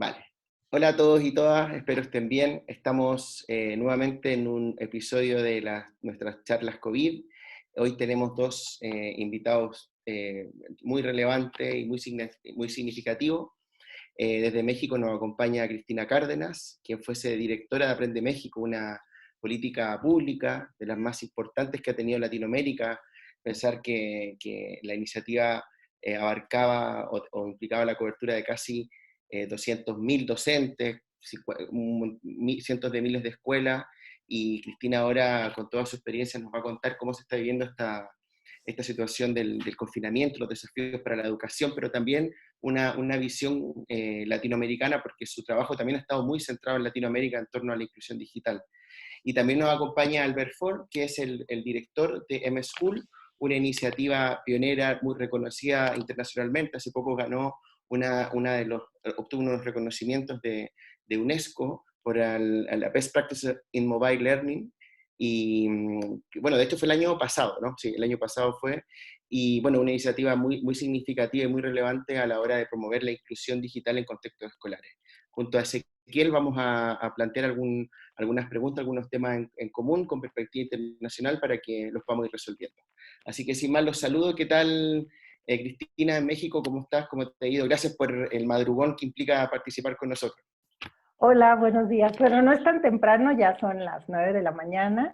Vale. Hola a todos y todas, espero estén bien. Estamos nuevamente en un episodio de nuestras charlas COVID. Hoy tenemos dos invitados muy relevantes y muy significativos. Desde México nos acompaña Cristina Cárdenas, quien fuese directora de Aprende México, una política pública de las más importantes que ha tenido Latinoamérica. Pensar que la iniciativa abarcaba o implicaba la cobertura de casi 200.000 docentes, cientos de miles de escuelas, y Cristina ahora, con toda su experiencia, nos va a contar cómo se está viviendo esta situación del confinamiento, los desafíos para la educación, pero también una visión latinoamericana, porque su trabajo también ha estado muy centrado en Latinoamérica en torno a la inclusión digital. Y también nos acompaña Albert Ford, que es el director de M-School, una iniciativa pionera muy reconocida internacionalmente. Hace poco ganó obtuvo unos reconocimientos de UNESCO por la Best Practice in Mobile Learning. Y bueno, de hecho fue el año pasado, ¿no? Sí, el año pasado fue. Y bueno, una iniciativa muy significativa y muy relevante a la hora de promover la inclusión digital en contextos escolares. Junto a Ezequiel vamos a plantear algunas preguntas, algunos temas en común con perspectiva internacional para que los podamos ir resolviendo. Así que sin más los saludo. ¿Qué tal, Cristina, en México? ¿Cómo estás? ¿Cómo te ha ido? Gracias por el madrugón que implica participar con nosotros. Hola, buenos días. Bueno, no es tan temprano, ya son las 9 de la mañana.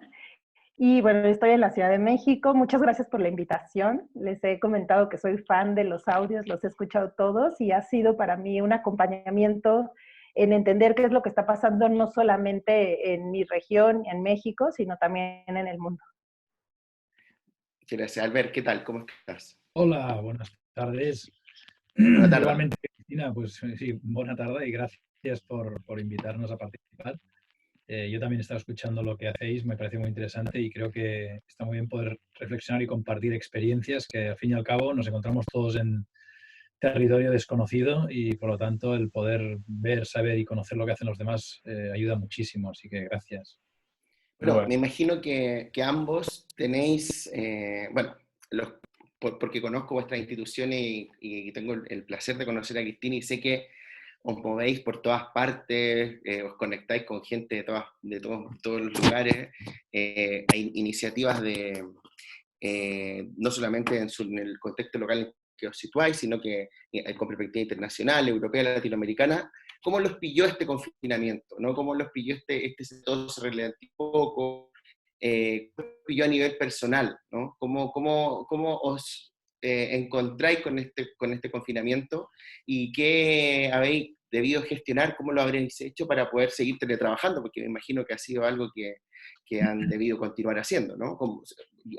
Y bueno, estoy en la Ciudad de México. Muchas gracias por la invitación. Les he comentado que soy fan de los audios, los he escuchado todos y ha sido para mí un acompañamiento en entender qué es lo que está pasando no solamente en mi región, en México, sino también en el mundo. Gracias. Albert, ¿qué tal? ¿Cómo estás? Hola, buenas tardes. Buenas tardes. Igualmente, Cristina, pues sí, buena tarde y gracias por invitarnos a participar. Yo también he estado escuchando lo que hacéis, me parece muy interesante y creo que está muy bien poder reflexionar y compartir experiencias que al fin y al cabo nos encontramos todos en territorio desconocido y por lo tanto el poder ver, saber y conocer lo que hacen los demás ayuda muchísimo, así que gracias. Bueno, me imagino que ambos tenéis, bueno, porque conozco vuestras instituciones y tengo el placer de conocer a Cristina y sé que os movéis por todas partes, os conectáis con gente todos los lugares. Hay iniciativas no solamente en el contexto local en que os situáis, sino que con perspectiva internacional, europea, latinoamericana. ¿Cómo los pilló este confinamiento? ¿No? ¿Cómo los pilló todo se relativo poco? ¿Cómo los pilló a nivel personal? ¿No? ¿Cómo os encontráis con este confinamiento? ¿Y qué habéis debido gestionar? ¿Cómo lo habréis hecho para poder seguir teletrabajando? Porque me imagino que ha sido algo que han debido continuar haciendo, ¿no?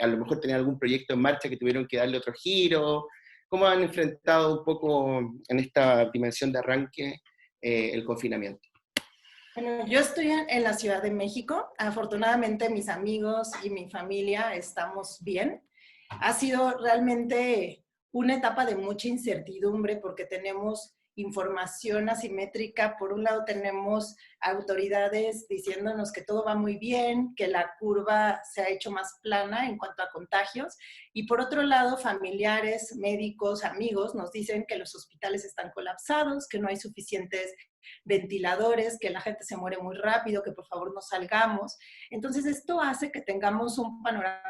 A lo mejor tenían algún proyecto en marcha que tuvieron que darle otro giro. ¿Cómo han enfrentado un poco en esta dimensión de arranque el confinamiento? Bueno, yo estoy en la Ciudad de México. Afortunadamente mis amigos y mi familia estamos bien. Ha sido realmente una etapa de mucha incertidumbre porque tenemos información asimétrica. Por un lado tenemos autoridades diciéndonos que todo va muy bien, que la curva se ha hecho más plana en cuanto a contagios, y por otro lado familiares, médicos, amigos nos dicen que los hospitales están colapsados, que no hay suficientes ventiladores, que la gente se muere muy rápido, que por favor no salgamos. Entonces esto hace que tengamos un panorama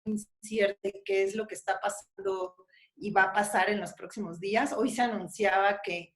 incierto de qué es lo que está pasando y va a pasar en los próximos días. Hoy se anunciaba que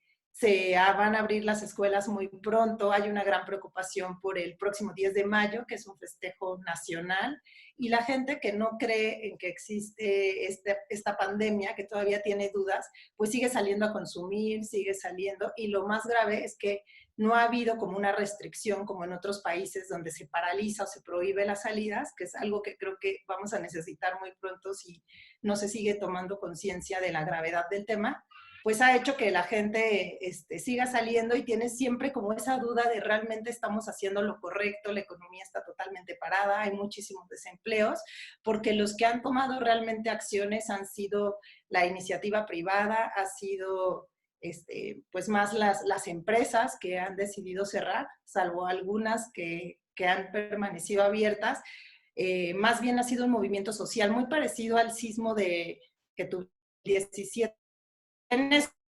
van a abrir las escuelas muy pronto. Hay una gran preocupación por el próximo 10 de mayo, que es un festejo nacional, y la gente que no cree en que existe esta pandemia, que todavía tiene dudas, pues sigue saliendo a consumir, sigue saliendo, y lo más grave es que no ha habido como una restricción como en otros países donde se paraliza o se prohíbe las salidas, que es algo que creo que vamos a necesitar muy pronto si no se sigue tomando conciencia de la gravedad del tema. Pues ha hecho que la gente siga saliendo y tiene siempre como esa duda de realmente estamos haciendo lo correcto, la economía está totalmente parada, hay muchísimos desempleos, porque los que han tomado realmente acciones han sido la iniciativa privada, ha sido pues más las empresas que han decidido cerrar, salvo algunas que han permanecido abiertas. Más bien ha sido un movimiento social muy parecido al sismo que tuvo 17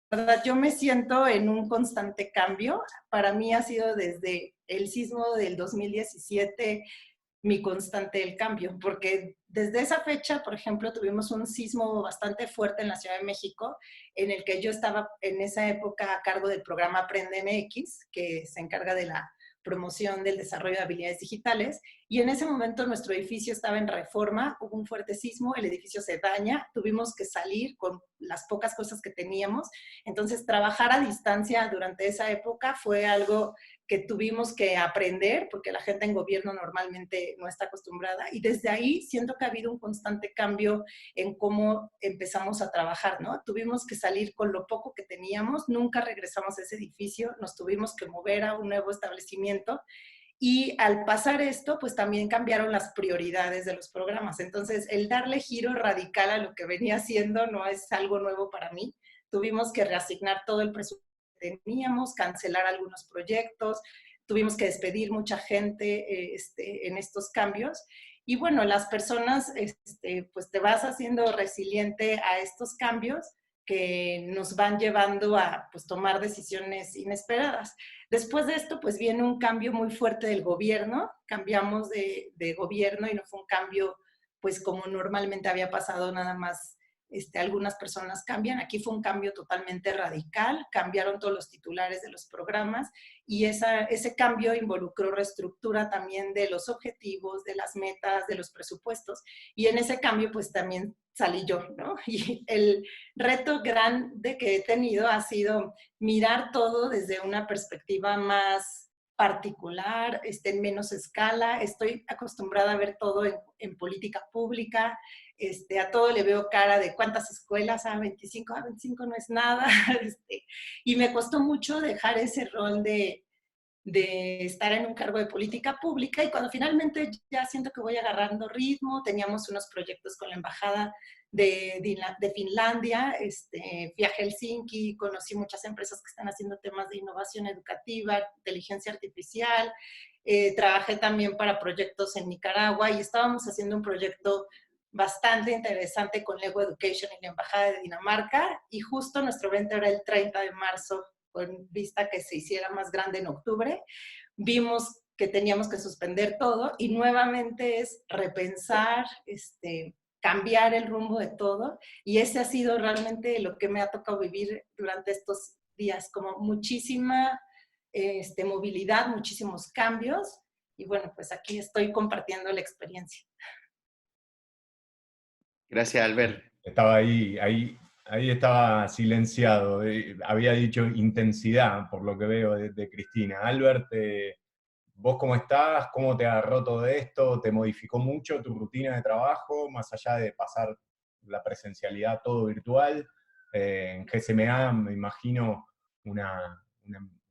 verdad, yo me siento en un constante cambio. Para mí ha sido desde el sismo del 2017 mi constante el cambio, porque desde esa fecha, por ejemplo, tuvimos un sismo bastante fuerte en la Ciudad de México, en el que yo estaba en esa época a cargo del programa Aprende MX, que se encarga de la promoción del desarrollo de habilidades digitales, y en ese momento nuestro edificio estaba en reforma, hubo un fuerte sismo, el edificio se daña, tuvimos que salir con las pocas cosas que teníamos, entonces trabajar a distancia durante esa época fue algo que tuvimos que aprender, porque la gente en gobierno normalmente no está acostumbrada, y desde ahí siento que ha habido un constante cambio en cómo empezamos a trabajar, ¿no? Tuvimos que salir con lo poco que teníamos, nunca regresamos a ese edificio, nos tuvimos que mover a un nuevo establecimiento, y al pasar esto, pues también cambiaron las prioridades de los programas. Entonces, el darle giro radical a lo que venía haciendo no es algo nuevo para mí. Tuvimos que reasignar todo el presupuesto teníamos, cancelar algunos proyectos, tuvimos que despedir mucha gente en estos cambios. Y bueno, las personas, pues te vas haciendo resiliente a estos cambios que nos van llevando a pues, tomar decisiones inesperadas. Después de esto, pues viene un cambio muy fuerte del gobierno, cambiamos de gobierno y no fue un cambio pues como normalmente había pasado nada más algunas personas cambian. Aquí fue un cambio totalmente radical, cambiaron todos los titulares de los programas y ese cambio involucró reestructura también de los objetivos, de las metas, de los presupuestos. Y en ese cambio pues también salí yo, ¿no? Y el reto grande que he tenido ha sido mirar todo desde una perspectiva más particular, en menos escala. Estoy acostumbrada a ver todo en política pública, a todo le veo cara de cuántas escuelas, 25, 25 no es nada, y me costó mucho dejar ese rol de estar en un cargo de política pública y cuando finalmente ya siento que voy agarrando ritmo, teníamos unos proyectos con la embajada de Finlandia, fui a Helsinki, conocí muchas empresas que están haciendo temas de innovación educativa, inteligencia artificial, trabajé también para proyectos en Nicaragua y estábamos haciendo un proyecto bastante interesante con Lego Education en la Embajada de Dinamarca y justo nuestro evento era el 30 de marzo con vista que se hiciera más grande en octubre. Vimos que teníamos que suspender todo y nuevamente es repensar, cambiar el rumbo de todo y ese ha sido realmente lo que me ha tocado vivir durante estos días, como muchísima movilidad, muchísimos cambios y bueno, pues aquí estoy compartiendo la experiencia. Gracias, Albert. Estaba ahí estaba silenciado. Había dicho intensidad, por lo que veo de Cristina. Albert, ¿vos cómo estás? ¿Cómo te agarró todo esto? ¿Te modificó mucho tu rutina de trabajo, más allá de pasar la presencialidad todo virtual? En GSMA, me imagino, una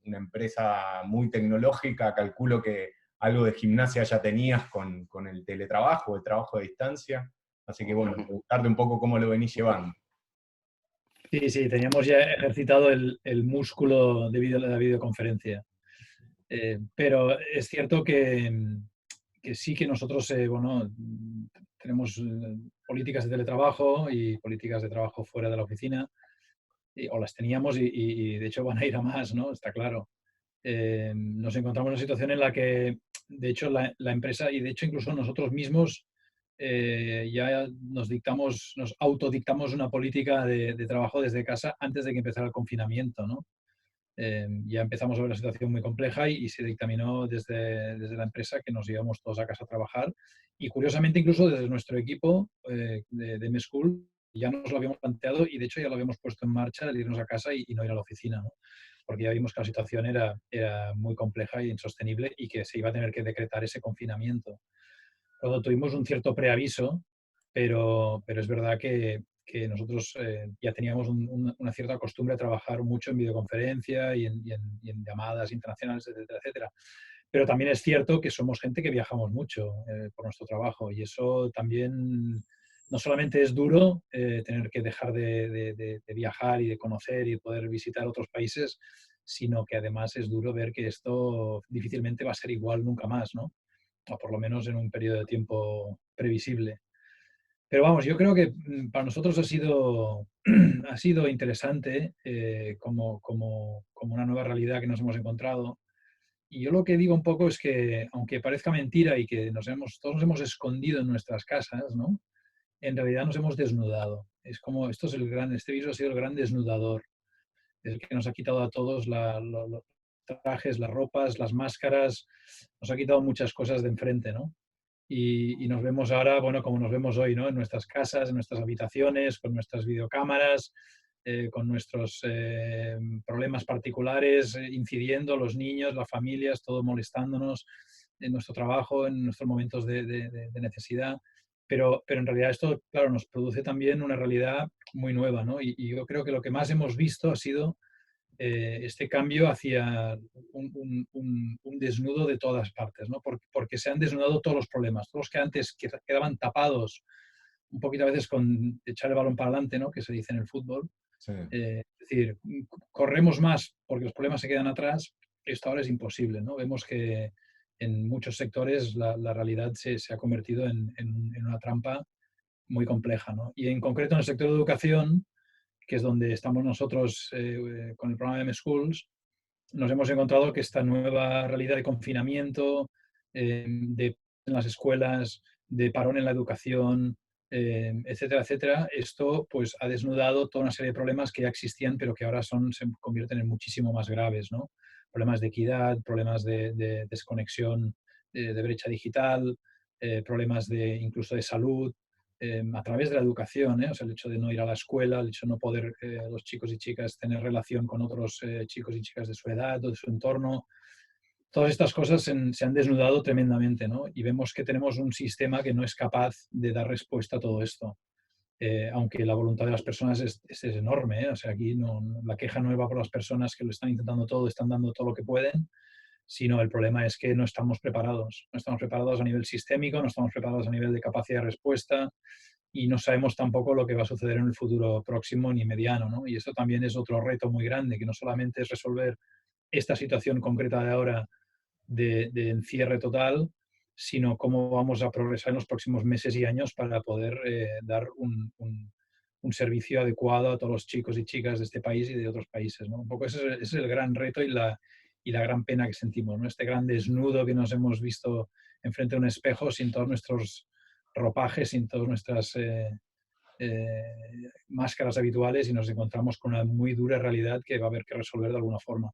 empresa muy tecnológica, calculo que algo de gimnasia ya tenías con el teletrabajo, el trabajo a distancia. Así que bueno, preguntarte un poco cómo lo venís llevando. Sí, teníamos ya ejercitado el músculo de la videoconferencia. Pero es cierto que sí que nosotros, tenemos políticas de teletrabajo y políticas de trabajo fuera de la oficina, o las teníamos y de hecho van a ir a más, ¿no? Está claro. Nos encontramos en una situación en la que, de hecho, la empresa y de hecho incluso nosotros mismos ya nos autodictamos una política de trabajo desde casa antes de que empezara el confinamiento, ¿no? Ya empezamos a ver la situación muy compleja y se dictaminó desde la empresa que nos íbamos todos a casa a trabajar. Y curiosamente, incluso desde nuestro equipo de M-School ya nos lo habíamos planteado y de hecho ya lo habíamos puesto en marcha el irnos a casa y no ir a la oficina, ¿no? Porque ya vimos que la situación era muy compleja e insostenible y que se iba a tener que decretar ese confinamiento. Cuando tuvimos un cierto preaviso, pero es verdad que nosotros ya teníamos una cierta costumbre de trabajar mucho en videoconferencia y en llamadas internacionales, etcétera, etcétera. Pero también es cierto que somos gente que viajamos mucho por nuestro trabajo y eso también no solamente es duro tener que dejar de viajar y de conocer y poder visitar otros países, sino que además es duro ver que esto difícilmente va a ser igual nunca más, ¿no? O por lo menos en un periodo de tiempo previsible. Pero vamos, yo creo que para nosotros ha sido interesante como una nueva realidad que nos hemos encontrado. Y yo lo que digo un poco es que, aunque parezca mentira y que todos nos hemos escondido en nuestras casas, ¿no? En realidad nos hemos desnudado. Es como, este virus ha sido el gran desnudador, es el que nos ha quitado a todos los trajes, las ropas, las máscaras, nos ha quitado muchas cosas de enfrente, ¿no? Y nos vemos ahora, bueno, como nos vemos hoy, ¿no? En nuestras casas, en nuestras habitaciones, con nuestras videocámaras, con nuestros problemas particulares, incidiendo, los niños, las familias, todo molestándonos en nuestro trabajo, en nuestros momentos de necesidad. Pero en realidad esto, claro, nos produce también una realidad muy nueva, ¿no? Y yo creo que lo que más hemos visto ha sido este cambio hacia un desnudo de todas partes, ¿no? Porque se han desnudado todos los problemas, todos los que antes quedaban tapados, un poquito a veces con echar el balón para adelante, ¿no? Que se dice en el fútbol. Sí. Es decir, corremos más porque los problemas se quedan atrás, esto ahora es imposible, ¿no? Vemos que en muchos sectores la realidad se ha convertido en una trampa muy compleja, ¿no? Y en concreto en el sector de educación, que es donde estamos nosotros con el programa de M-Schools, nos hemos encontrado que esta nueva realidad de confinamiento, de en las escuelas, de parón en la educación, etcétera, etcétera, esto pues ha desnudado toda una serie de problemas que ya existían, pero que ahora se convierten en muchísimo más graves, ¿no? Problemas de equidad, problemas de desconexión, de brecha digital, problemas incluso de salud, a través de la educación, o sea, el hecho de no ir a la escuela, el hecho de no poder los chicos y chicas tener relación con otros chicos y chicas de su edad o de su entorno. Todas estas cosas se han desnudado tremendamente, ¿no? Y vemos que tenemos un sistema que no es capaz de dar respuesta a todo esto. Aunque la voluntad de las personas es enorme, ¿eh? O sea, aquí la queja no va por las personas que lo están intentando todo, están dando todo lo que pueden, sino el problema es que no estamos preparados. No estamos preparados a nivel sistémico, no estamos preparados a nivel de capacidad de respuesta y no sabemos tampoco lo que va a suceder en el futuro próximo ni mediano, ¿no? Y eso también es otro reto muy grande, que no solamente es resolver esta situación concreta de ahora de encierre total, sino cómo vamos a progresar en los próximos meses y años para poder dar un servicio adecuado a todos los chicos y chicas de este país y de otros países, ¿no? Un poco ese es el gran reto y la gran pena que sentimos, ¿no? Este gran desnudo que nos hemos visto enfrente de un espejo sin todos nuestros ropajes, sin todas nuestras máscaras habituales y nos encontramos con una muy dura realidad que va a haber que resolver de alguna forma.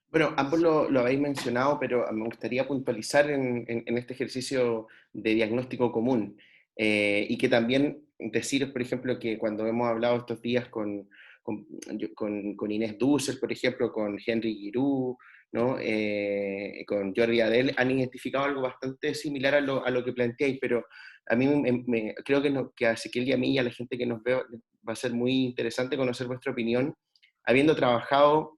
Bueno, ambos lo habéis mencionado, pero me gustaría puntualizar en este ejercicio de diagnóstico común y que también deciros, por ejemplo, que cuando hemos hablado estos días con Inés Dussel, por ejemplo, con Henry Giroux, ¿no? Con Jordi Adel, han identificado algo bastante similar a lo que planteáis, pero a mí creo que a Ezequiel y a mí y a la gente que nos ve va a ser muy interesante conocer vuestra opinión, habiendo trabajado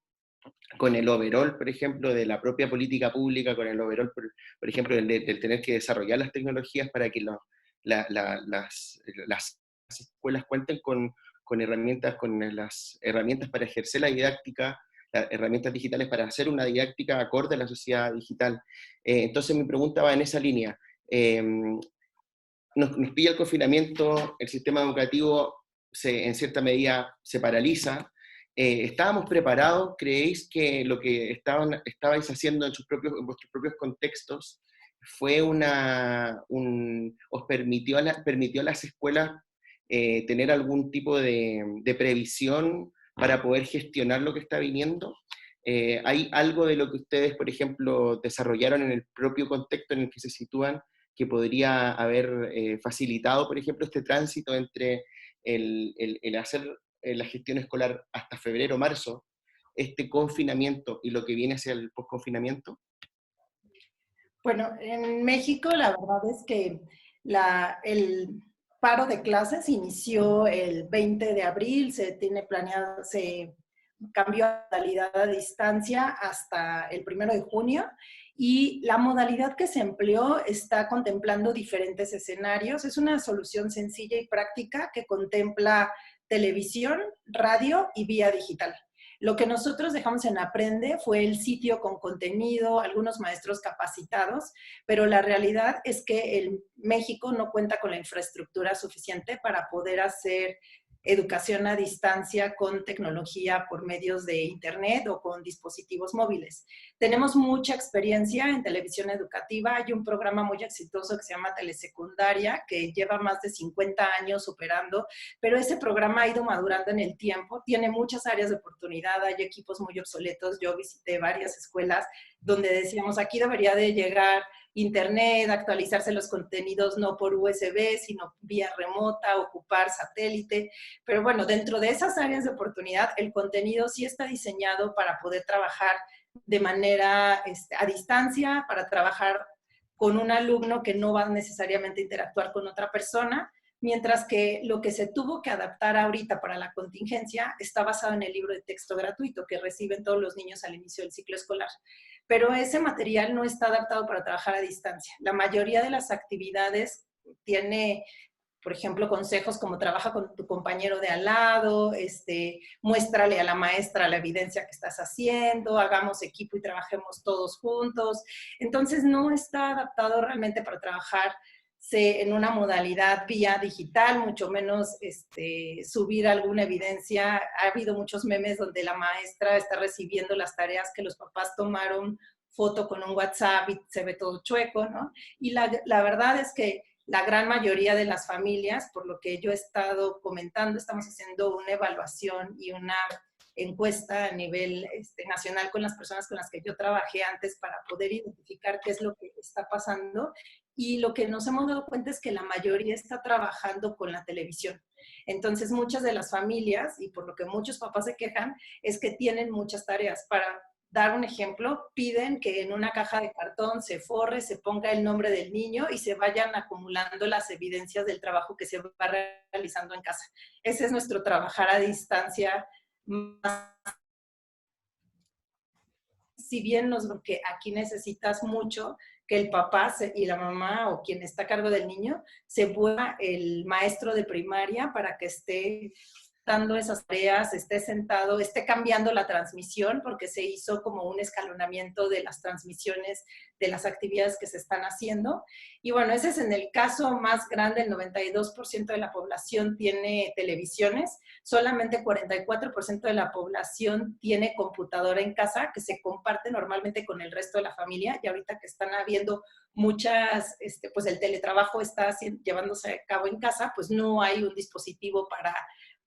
con el overall, por ejemplo, de la propia política pública, con el overall, por ejemplo, del tener que desarrollar las tecnologías para que las escuelas cuenten con las herramientas para ejercer la didáctica, las herramientas digitales para hacer una didáctica acorde a la sociedad digital. Entonces mi pregunta va en esa línea. Nos pilla el confinamiento, el sistema educativo en cierta medida se paraliza. ¿Estábamos preparados? ¿Creéis que lo que estabais haciendo en vuestros propios contextos os permitió a las escuelas tener algún tipo de previsión para poder gestionar lo que está viniendo? ¿Hay algo de lo que ustedes, por ejemplo, desarrollaron en el propio contexto en el que se sitúan que podría haber facilitado, por ejemplo, este tránsito entre el hacer la gestión escolar hasta febrero, marzo, este confinamiento y lo que viene hacia el post-confinamiento? Bueno, en México la verdad es que el paro de clases inició el 20 de abril, se tiene planeado, se cambió a modalidad a distancia hasta el 1 de junio y la modalidad que se empleó está contemplando diferentes escenarios. Es una solución sencilla y práctica que contempla televisión, radio y vía digital. Lo que nosotros dejamos en Aprende fue el sitio con contenido, algunos maestros capacitados, pero la realidad es que México no cuenta con la infraestructura suficiente para poder hacer educación a distancia con tecnología por medios de internet o con dispositivos móviles. Tenemos mucha experiencia en televisión educativa. Hay un programa muy exitoso que se llama Telesecundaria, que lleva más de 50 años operando, pero ese programa ha ido madurando en el tiempo. Tiene muchas áreas de oportunidad, hay equipos muy obsoletos. Yo visité varias escuelas donde decíamos, aquí debería de llegar internet, actualizarse los contenidos no por USB, sino vía remota, ocupar satélite. Pero bueno, dentro de esas áreas de oportunidad, el contenido sí está diseñado para poder trabajar de manera a distancia, para trabajar con un alumno que no va necesariamente a interactuar con otra persona, mientras que lo que se tuvo que adaptar ahorita para la contingencia está basado en el libro de texto gratuito que reciben todos los niños al inicio del ciclo escolar. Pero ese material no está adaptado para trabajar a distancia. La mayoría de las actividades tiene, por ejemplo, consejos como trabaja con tu compañero de al lado, muéstrale a la maestra la evidencia que estás haciendo, hagamos equipo y trabajemos todos juntos. Entonces no está adaptado realmente para trabajar en una modalidad vía digital, mucho menos subir alguna evidencia. Ha habido muchos memes donde la maestra está recibiendo las tareas que los papás tomaron foto con un WhatsApp y se ve todo chueco, ¿no? Y la verdad es que la gran mayoría de las familias, por lo que yo he estado comentando, estamos haciendo una evaluación y una encuesta a nivel nacional con las personas con las que yo trabajé antes para poder identificar qué es lo que está pasando. Y lo que nos hemos dado cuenta es que la mayoría está trabajando con la televisión. Entonces, muchas de las familias, y por lo que muchos papás se quejan, es que tienen muchas tareas. Para dar un ejemplo, piden que en una caja de cartón se forre, se ponga el nombre del niño y se vayan acumulando las evidencias del trabajo que se va realizando en casa. Ese es nuestro trabajar a distancia. Si bien que aquí necesitas mucho que el papá y la mamá o quien está a cargo del niño se vuelva el maestro de primaria para que esté dando esas tareas, esté sentado, esté cambiando la transmisión, porque se hizo como un escalonamiento de las transmisiones de las actividades que se están haciendo. Y bueno, ese es en el caso más grande, el 92% de la población tiene televisiones, solamente 44% de la población tiene computadora en casa, que se comparte normalmente con el resto de la familia, y ahorita que están habiendo muchas, pues el teletrabajo está llevándose a cabo en casa, pues no hay un dispositivo para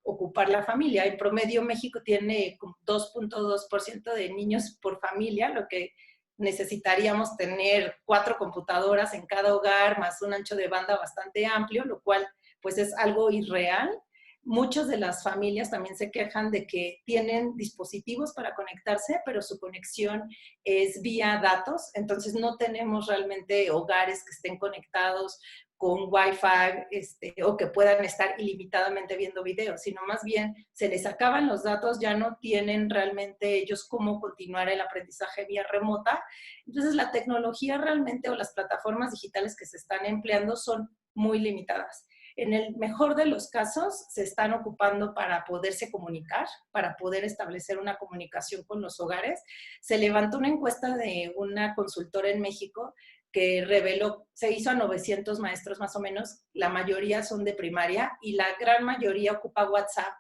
ocupar la familia. En promedio, México tiene 2.2% de niños por familia, lo que necesitaríamos tener 4 computadoras en cada hogar, más un ancho de banda bastante amplio, lo cual pues es algo irreal. Muchas de las familias también se quejan de que tienen dispositivos para conectarse, pero su conexión es vía datos, entonces no tenemos realmente hogares que estén conectados con Wi-Fi o que puedan estar ilimitadamente viendo videos, sino más bien se les acaban los datos, ya no tienen realmente ellos cómo continuar el aprendizaje vía remota. Entonces la tecnología realmente o las plataformas digitales que se están empleando son muy limitadas. En el mejor de los casos se están ocupando para poderse comunicar, para poder establecer una comunicación con los hogares. Se levantó una encuesta de una consultora en México que reveló, se hizo a 900 maestros más o menos, la mayoría son de primaria y la gran mayoría ocupa WhatsApp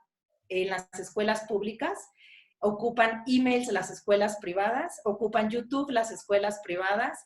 en las escuelas públicas, ocupan emails las escuelas privadas, ocupan YouTube las escuelas privadas.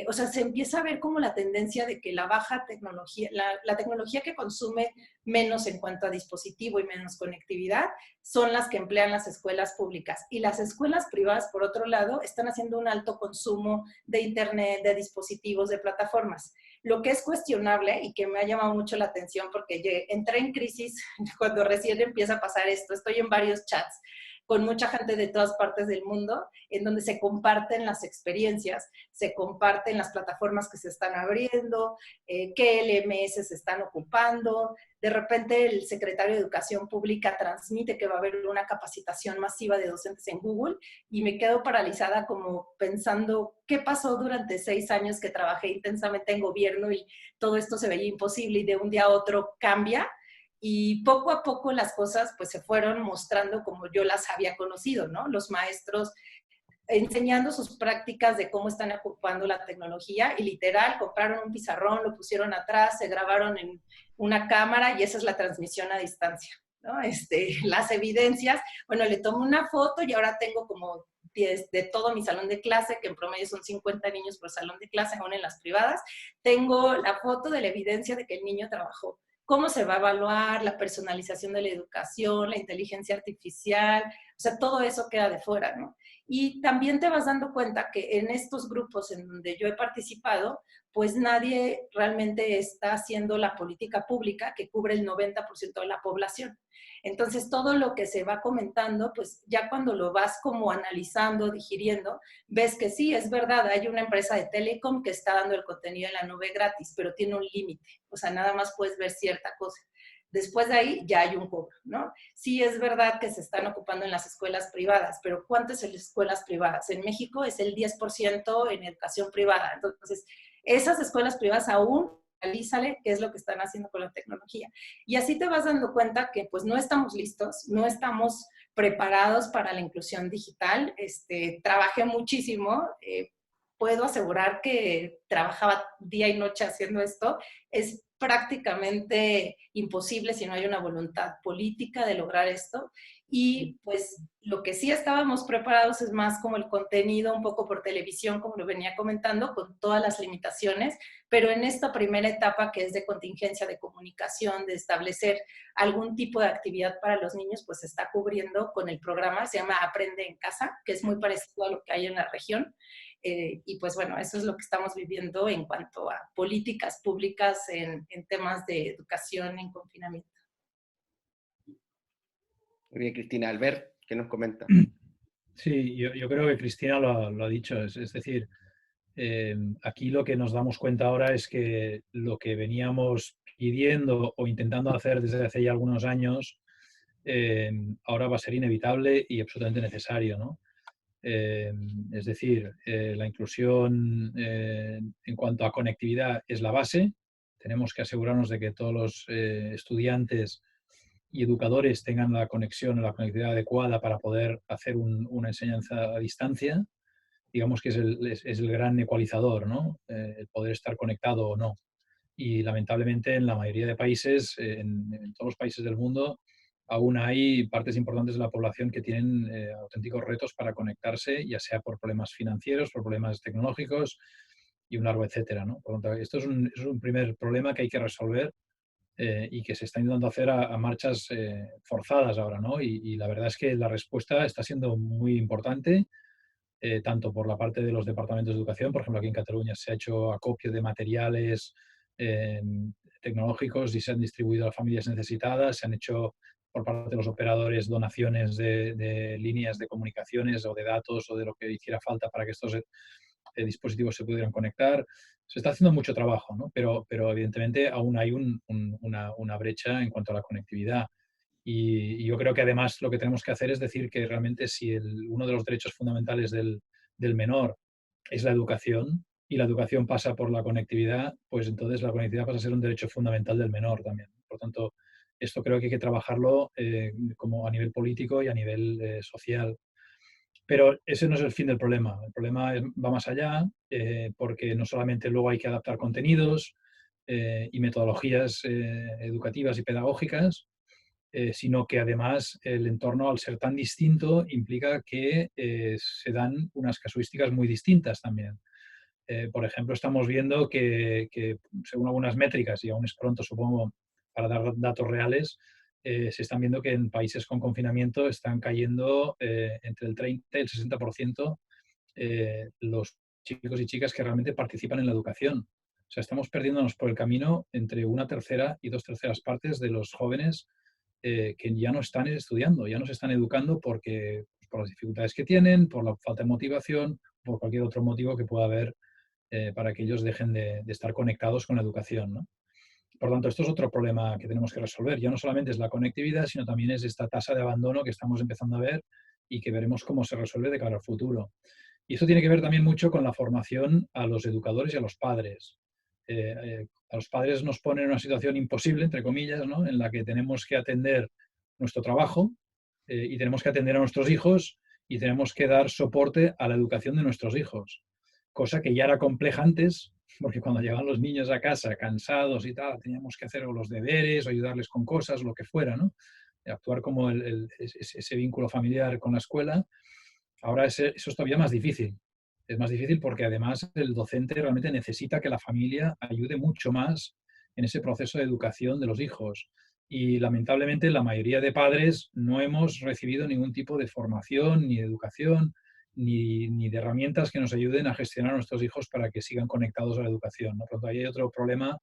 O sea, se empieza a ver como la tendencia de que la baja tecnología, la tecnología que consume menos en cuanto a dispositivo y menos conectividad, son las que emplean las escuelas públicas. Y las escuelas privadas, por otro lado, están haciendo un alto consumo de internet, de dispositivos, de plataformas. Lo que es cuestionable y que me ha llamado mucho la atención porque entré en crisis cuando recién empieza a pasar esto. Estoy en varios chats con mucha gente de todas partes del mundo, en donde se comparten las experiencias, se comparten las plataformas que se están abriendo, qué LMS se están ocupando. De repente el secretario de Educación Pública transmite que va a haber una capacitación masiva de docentes en Google y me quedo paralizada como pensando qué pasó durante 6 años que trabajé intensamente en gobierno y todo esto se veía imposible y de un día a otro cambia. Y poco a poco las cosas pues se fueron mostrando como yo las había conocido, ¿no? Los maestros enseñando sus prácticas de cómo están ocupando la tecnología y literal compraron un pizarrón, lo pusieron atrás, se grabaron en una cámara y esa es la transmisión a distancia, ¿no? Las evidencias, bueno, le tomo una foto y ahora tengo como 10 de todo mi salón de clase, que en promedio son 50 niños por salón de clase, aún en las privadas, tengo la foto de la evidencia de que el niño trabajó. ¿Cómo se va a evaluar la personalización de la educación, la inteligencia artificial? O sea, todo eso queda de fuera, ¿no? Y también te vas dando cuenta que en estos grupos en donde yo he participado, pues nadie realmente está haciendo la política pública que cubre el 90% de la población. Entonces, todo lo que se va comentando, pues ya cuando lo vas como analizando, digiriendo, ves que sí, es verdad, hay una empresa de telecom que está dando el contenido en la nube gratis, pero tiene un límite, o sea, nada más puedes ver cierta cosa. Después de ahí ya hay un cobro, ¿no? Sí es verdad que se están ocupando en las escuelas privadas, pero ¿cuántas en las escuelas privadas? En México es el 10% en educación privada. Entonces, esas escuelas privadas aún, analízale qué es lo que están haciendo con la tecnología. Y así te vas dando cuenta que pues no estamos listos, no estamos preparados para la inclusión digital. Trabajé muchísimo, puedo asegurar que trabajaba día y noche haciendo esto. Es prácticamente imposible si no hay una voluntad política de lograr esto. Y pues lo que sí estábamos preparados es más como el contenido un poco por televisión, como lo venía comentando, con todas las limitaciones, pero en esta primera etapa que es de contingencia, de comunicación, de establecer algún tipo de actividad para los niños, pues se está cubriendo con el programa, se llama Aprende en Casa, que es muy parecido a lo que hay en la región. Y pues bueno, eso es lo que estamos viviendo en cuanto a políticas públicas en temas de educación en confinamiento. Muy bien, Cristina. Albert, ¿qué nos comenta? Sí, yo creo que Cristina lo ha dicho. Es decir, aquí lo que nos damos cuenta ahora es que lo que veníamos pidiendo o intentando hacer desde hace ya algunos años, ahora va a ser inevitable y absolutamente necesario, ¿no? Es decir, la inclusión en cuanto a conectividad es la base. Tenemos que asegurarnos de que todos los estudiantes y educadores tengan la conexión o la conectividad adecuada para poder hacer una enseñanza a distancia. Digamos que es el gran ecualizador, ¿no? El poder estar conectado o no. Y lamentablemente en la mayoría de países, en todos los países del mundo, aún hay partes importantes de la población que tienen auténticos retos para conectarse, ya sea por problemas financieros, por problemas tecnológicos y un largo etcétera, ¿no? Por lo tanto, esto es un primer problema que hay que resolver y que se está intentando hacer a marchas forzadas ahora, ¿no? Y la verdad es que la respuesta está siendo muy importante, tanto por la parte de los departamentos de educación, por ejemplo, aquí en Cataluña se ha hecho acopio de materiales eh, tecnológicos y se han distribuido a las familias necesitadas, se han hecho por parte de los operadores donaciones de líneas de comunicaciones o de datos o de lo que hiciera falta para que estos dispositivos se pudieran conectar. Se está haciendo mucho trabajo, ¿no? Pero evidentemente aún hay una brecha en cuanto a la conectividad. Y yo creo que además lo que tenemos que hacer es decir que realmente si uno de los derechos fundamentales del menor es la educación y la educación pasa por la conectividad, pues entonces la conectividad pasa a ser un derecho fundamental del menor también. Por tanto, esto creo que hay que trabajarlo como a nivel político y a nivel social. Pero ese no es el fin del problema. El problema va más allá porque no solamente luego hay que adaptar contenidos y metodologías educativas y pedagógicas, sino que además el entorno, al ser tan distinto, implica que se dan unas casuísticas muy distintas también. Por ejemplo, estamos viendo que, según algunas métricas, y aún es pronto, supongo, para dar datos reales, se están viendo que en países con confinamiento están cayendo entre el 30 y el 60% los chicos y chicas que realmente participan en la educación. O sea, estamos perdiéndonos por el camino entre una tercera y 2/3 partes de los jóvenes que ya no están estudiando, ya no se están educando porque, por las dificultades que tienen, por la falta de motivación, por cualquier otro motivo que pueda haber para que ellos dejen de estar conectados con la educación, ¿no? Por tanto, esto es otro problema que tenemos que resolver. Ya no solamente es la conectividad, sino también es esta tasa de abandono que estamos empezando a ver y que veremos cómo se resuelve de cara al futuro. Y eso tiene que ver también mucho con la formación a los educadores y a los padres. a los padres nos ponen en una situación imposible, entre comillas, ¿no? En la que tenemos que atender nuestro trabajo y tenemos que atender a nuestros hijos y tenemos que dar soporte a la educación de nuestros hijos, cosa que ya era compleja antes, porque cuando llegaban los niños a casa cansados y tal, teníamos que hacer los deberes o ayudarles con cosas, lo que fuera, ¿no? Actuar como ese vínculo familiar con la escuela. Ahora eso es todavía más difícil. Es más difícil porque además el docente realmente necesita que la familia ayude mucho más en ese proceso de educación de los hijos. Y lamentablemente la mayoría de padres no hemos recibido ningún tipo de formación, ni de educación, ni de herramientas que nos ayuden a gestionar a nuestros hijos para que sigan conectados a la educación, ¿no? Por lo tanto, ahí hay otro problema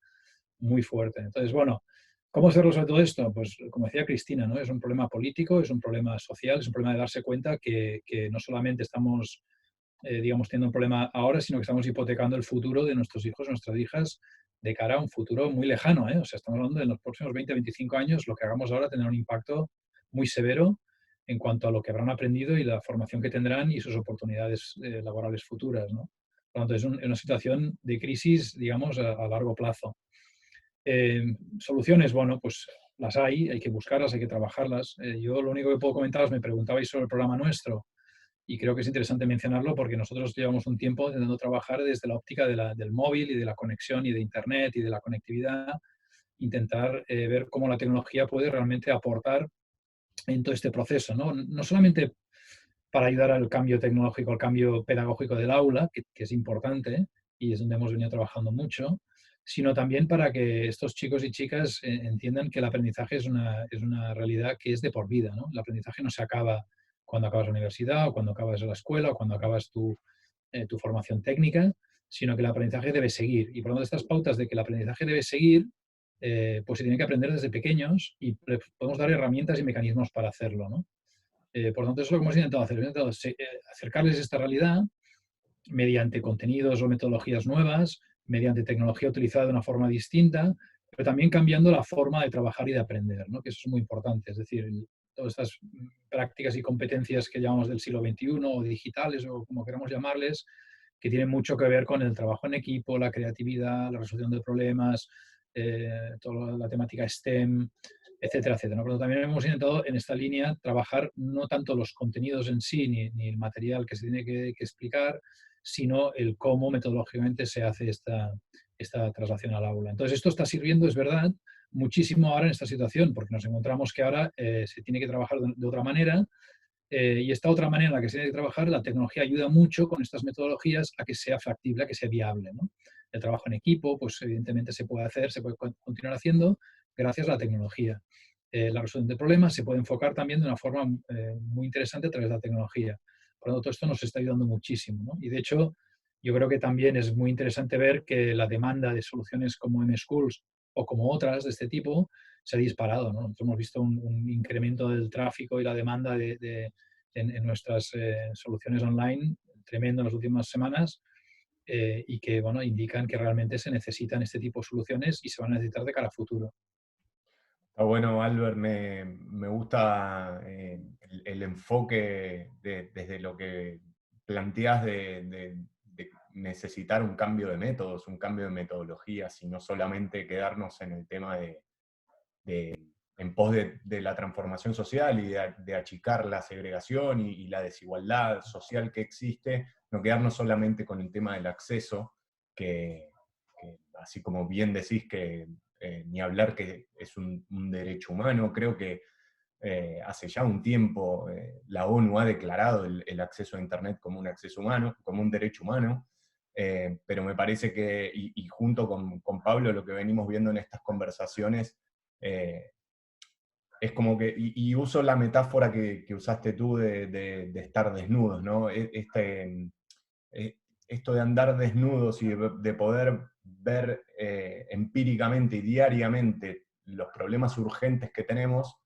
muy fuerte. Entonces, bueno, ¿cómo se resuelve todo esto? Pues como decía Cristina, ¿no? Es un problema político, es un problema social, es un problema de darse cuenta que no solamente estamos, digamos, teniendo un problema ahora, sino que estamos hipotecando el futuro de nuestros hijos, nuestras hijas, de cara a un futuro muy lejano, ¿eh? O sea, estamos hablando de en los próximos 20, 25 años, lo que hagamos ahora tendrá un impacto muy severo en cuanto a lo que habrán aprendido y la formación que tendrán y sus oportunidades laborales futuras, ¿no? Por lo tanto, es una situación de crisis, digamos, a largo plazo. Soluciones, bueno, pues las hay que buscarlas, hay que trabajarlas. Yo lo único que puedo comentaros, me preguntabais sobre el programa nuestro, y creo que es interesante mencionarlo porque nosotros llevamos un tiempo intentando trabajar desde la óptica del móvil y de la conexión y de Internet y de la conectividad, intentar ver cómo la tecnología puede realmente aportar en todo este proceso, ¿no? No solamente para ayudar al cambio tecnológico, al cambio pedagógico del aula, que es importante y es donde hemos venido trabajando mucho, sino también para que estos chicos y chicas entiendan que el aprendizaje es una realidad que es de por vida, ¿no? El aprendizaje no se acaba cuando acabas la universidad o cuando acabas la escuela o cuando acabas tu formación técnica, sino que el aprendizaje debe seguir. Y por lo tanto, estas pautas de que el aprendizaje debe seguir, pues se tiene que aprender desde pequeños y podemos dar herramientas y mecanismos para hacerlo, ¿no? Por lo tanto, eso es lo que hemos intentado hacer. Hemos intentado acercarles esta realidad mediante contenidos o metodologías nuevas, mediante tecnología utilizada de una forma distinta, pero también cambiando la forma de trabajar y de aprender, ¿no? Que eso es muy importante. Es decir, todas estas prácticas y competencias que llamamos del siglo XXI o digitales o como queramos llamarles, que tienen mucho que ver con el trabajo en equipo, la creatividad, la resolución de problemas, toda la temática STEM, etcétera, etcétera, ¿no? Pero también hemos intentado en esta línea trabajar no tanto los contenidos en sí ni el material que se tiene que explicar, sino el cómo metodológicamente se hace esta traslación al aula. Entonces, esto está sirviendo, es verdad, muchísimo ahora en esta situación, porque nos encontramos que ahora se tiene que trabajar de otra manera, y esta otra manera en la que se tiene que trabajar, la tecnología ayuda mucho con estas metodologías a que sea factible, a que sea viable, ¿no? El trabajo en equipo, pues evidentemente se puede hacer, se puede continuar haciendo gracias a la tecnología. La resolución de problemas se puede enfocar también de una forma muy interesante a través de la tecnología. Por lo tanto, esto nos está ayudando muchísimo, ¿no? Y de hecho, yo creo que también es muy interesante ver que la demanda de soluciones como M-Schools o como otras de este tipo se ha disparado, ¿no? Nosotros hemos visto un incremento del tráfico y la demanda en nuestras soluciones online tremendo en las últimas semanas, y que, bueno, indican que realmente se necesitan este tipo de soluciones y se van a necesitar de cara a futuro. Está bueno, Albert, me gusta el enfoque desde lo que planteás de necesitar un cambio de métodos, un cambio de metodologías, y no solamente quedarnos en el tema en pos de la transformación social y de achicar la segregación y la desigualdad social que existe, no quedarnos solamente con el tema del acceso, que así como bien decís que ni hablar que es un derecho humano. Creo que hace ya un tiempo la ONU ha declarado el acceso a Internet como un acceso humano, como un derecho humano, pero me parece que, y junto con Pablo, lo que venimos viendo en estas conversaciones, es como que, y uso la metáfora que usaste tú de estar desnudos, ¿no? Esto de andar desnudos y de poder ver empíricamente y diariamente los problemas urgentes que tenemos,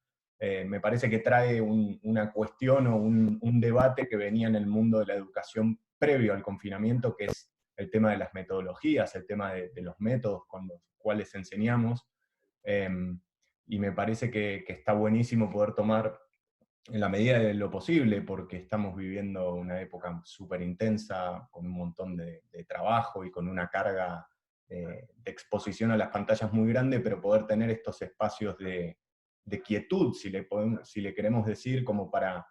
me parece que trae una cuestión o un debate que venía en el mundo de la educación previo al confinamiento, que es el tema de las metodologías, el tema de los métodos con los cuales enseñamos. Y me parece que está buenísimo poder tomar en la medida de lo posible, porque estamos viviendo una época súper intensa, con un montón de trabajo y con una carga de exposición a las pantallas muy grande, pero poder tener estos espacios de quietud, si le queremos decir, como para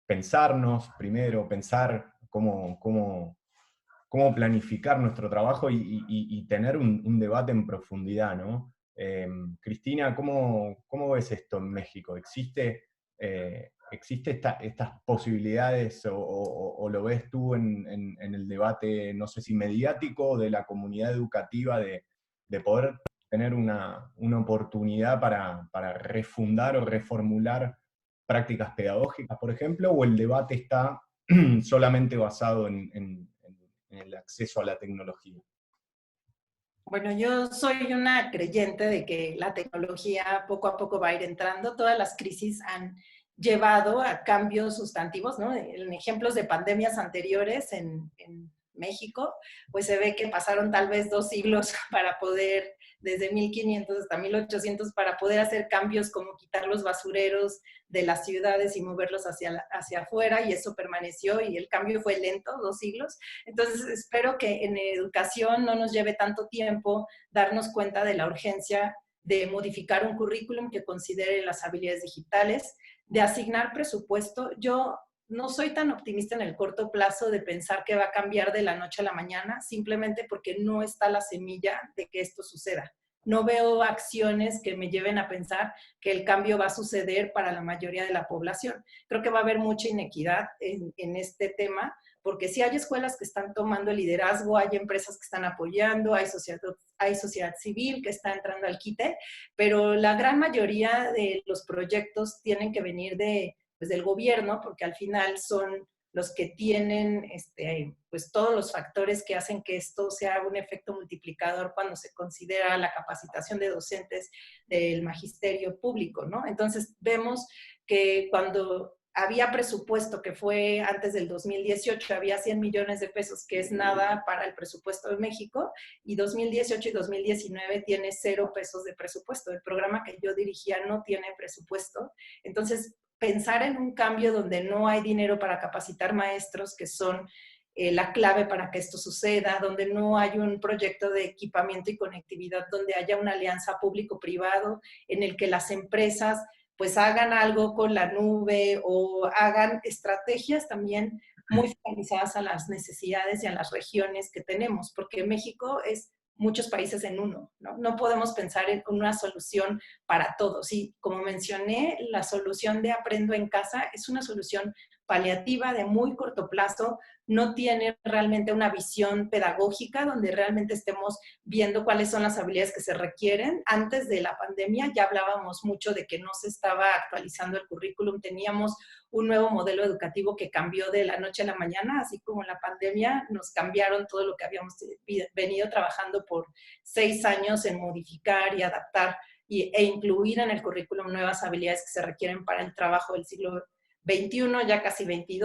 pensarnos primero, pensar cómo planificar nuestro trabajo y tener un debate en profundidad, ¿no? Cristina, ¿cómo ves esto en México? ¿Existe estas posibilidades o lo ves tú en el debate, no sé si mediático, de la comunidad educativa, de poder tener una oportunidad para refundar o reformular prácticas pedagógicas, por ejemplo, o el debate está solamente basado en el acceso a la tecnología? Bueno, yo soy una creyente de que la tecnología poco a poco va a ir entrando. Todas las crisis han llevado a cambios sustantivos, ¿no? En ejemplos de pandemias anteriores en México, pues se ve que pasaron tal vez 2 siglos para poder, desde 1500 hasta 1800, para poder hacer cambios como quitar los basureros de las ciudades y moverlos hacia afuera, y eso permaneció, y el cambio fue lento, 2 siglos. Entonces, espero que en educación no nos lleve tanto tiempo darnos cuenta de la urgencia de modificar un currículum que considere las habilidades digitales, de asignar presupuesto. Yo no soy tan optimista en el corto plazo de pensar que va a cambiar de la noche a la mañana, simplemente porque no está la semilla de que esto suceda. No veo acciones que me lleven a pensar que el cambio va a suceder para la mayoría de la población. Creo que va a haber mucha inequidad en este tema, porque sí hay escuelas que están tomando el liderazgo, hay empresas que están apoyando, hay sociedad civil que está entrando al quite, pero la gran mayoría de los proyectos tienen que venir del gobierno, porque al final son los que tienen pues todos los factores que hacen que esto sea un efecto multiplicador cuando se considera la capacitación de docentes del magisterio público, ¿no? Entonces vemos que cuando había presupuesto, que fue antes del 2018, había 100 millones de pesos, que es nada para el presupuesto de México, y 2018 y 2019 tiene 0 pesos de presupuesto. El programa que yo dirigía no tiene presupuesto. Entonces, pensar en un cambio donde no hay dinero para capacitar maestros, que son la clave para que esto suceda, donde no hay un proyecto de equipamiento y conectividad, donde haya una alianza público-privado en el que las empresas pues hagan algo con la nube o hagan estrategias también muy focalizadas a las necesidades y a las regiones que tenemos, porque México es muchos países en uno, ¿no? No podemos pensar en una solución para todos. Y como mencioné, la solución de Aprendo en Casa es una solución paliativa de muy corto plazo, no tiene realmente una visión pedagógica donde realmente estemos viendo cuáles son las habilidades que se requieren. Antes de la pandemia ya hablábamos mucho de que no se estaba actualizando el currículum, teníamos un nuevo modelo educativo que cambió de la noche a la mañana, así como en la pandemia nos cambiaron todo lo que habíamos venido trabajando por 6 años en modificar y adaptar e incluir en el currículum nuevas habilidades que se requieren para el trabajo del siglo XXI, ya casi XXII.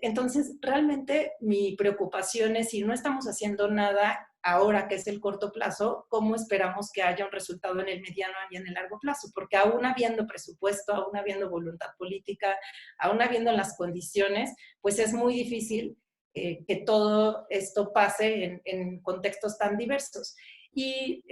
Entonces, realmente mi preocupación es, si no estamos haciendo nada ahora, que es el corto plazo, ¿cómo esperamos que haya un resultado en el mediano y en el largo plazo? Porque aún habiendo presupuesto, aún habiendo voluntad política, aún habiendo las condiciones, pues es muy difícil que todo esto pase en contextos tan diversos. Y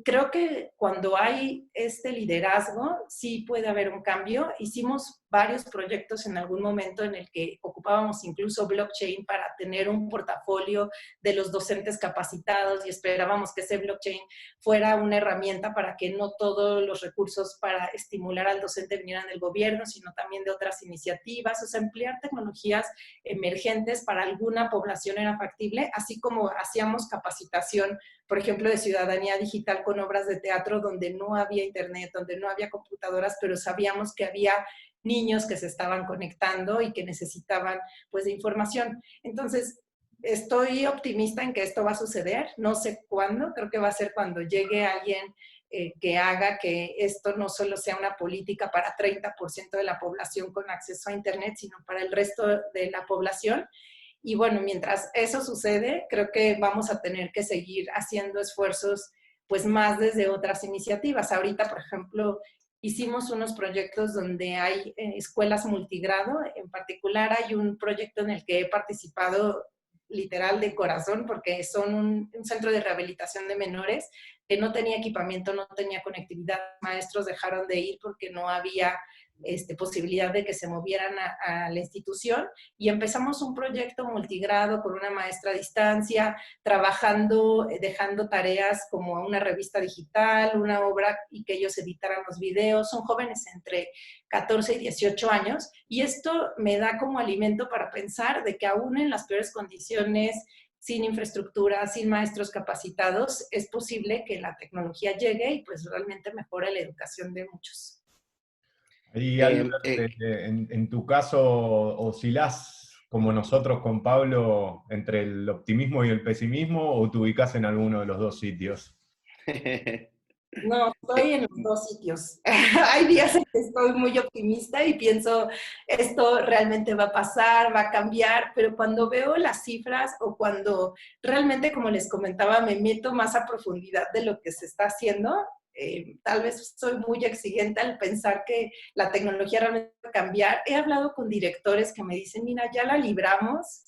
creo que cuando hay este liderazgo, sí puede haber un cambio. Hicimos varios proyectos en algún momento en el que ocupábamos incluso blockchain para tener un portafolio de los docentes capacitados, y esperábamos que ese blockchain fuera una herramienta para que no todos los recursos para estimular al docente vinieran del gobierno, sino también de otras iniciativas. O sea, emplear tecnologías emergentes para alguna población era factible, así como hacíamos capacitación, por ejemplo, de ciudadanía digital con obras de teatro donde no había internet, donde no había computadoras, pero sabíamos que había niños que se estaban conectando y que necesitaban pues de información. Entonces, estoy optimista en que esto va a suceder, no sé cuándo, creo que va a ser cuando llegue alguien que haga que esto no solo sea una política para 30% de la población con acceso a internet, sino para el resto de la población. Y bueno, mientras eso sucede, creo que vamos a tener que seguir haciendo esfuerzos pues más desde otras iniciativas. Ahorita, por ejemplo, hicimos unos proyectos donde hay escuelas multigrado. En particular hay un proyecto en el que he participado literal de corazón, porque son un centro de rehabilitación de menores que no tenía equipamiento, no tenía conectividad. Maestros dejaron de ir porque no había posibilidad de que se movieran a la institución, y empezamos un proyecto multigrado con una maestra a distancia, trabajando, dejando tareas como una revista digital, una obra, y que ellos editaran los videos. Son jóvenes entre 14 y 18 años, y esto me da como alimento para pensar de que aún en las peores condiciones, sin infraestructura, sin maestros capacitados, es posible que la tecnología llegue y pues realmente mejore la educación de muchos. Y Albert, en tu caso, ¿oscilás como nosotros con Pablo entre el optimismo y el pesimismo, o te ubicás en alguno de los dos sitios? No, estoy en los dos sitios. Hay días en que estoy muy optimista y pienso, esto realmente va a pasar, va a cambiar, pero cuando veo las cifras o cuando realmente, como les comentaba, me meto más a profundidad de lo que se está haciendo, tal vez soy muy exigente al pensar que la tecnología realmente va a cambiar. He hablado con directores que me dicen, mira, ya la libramos,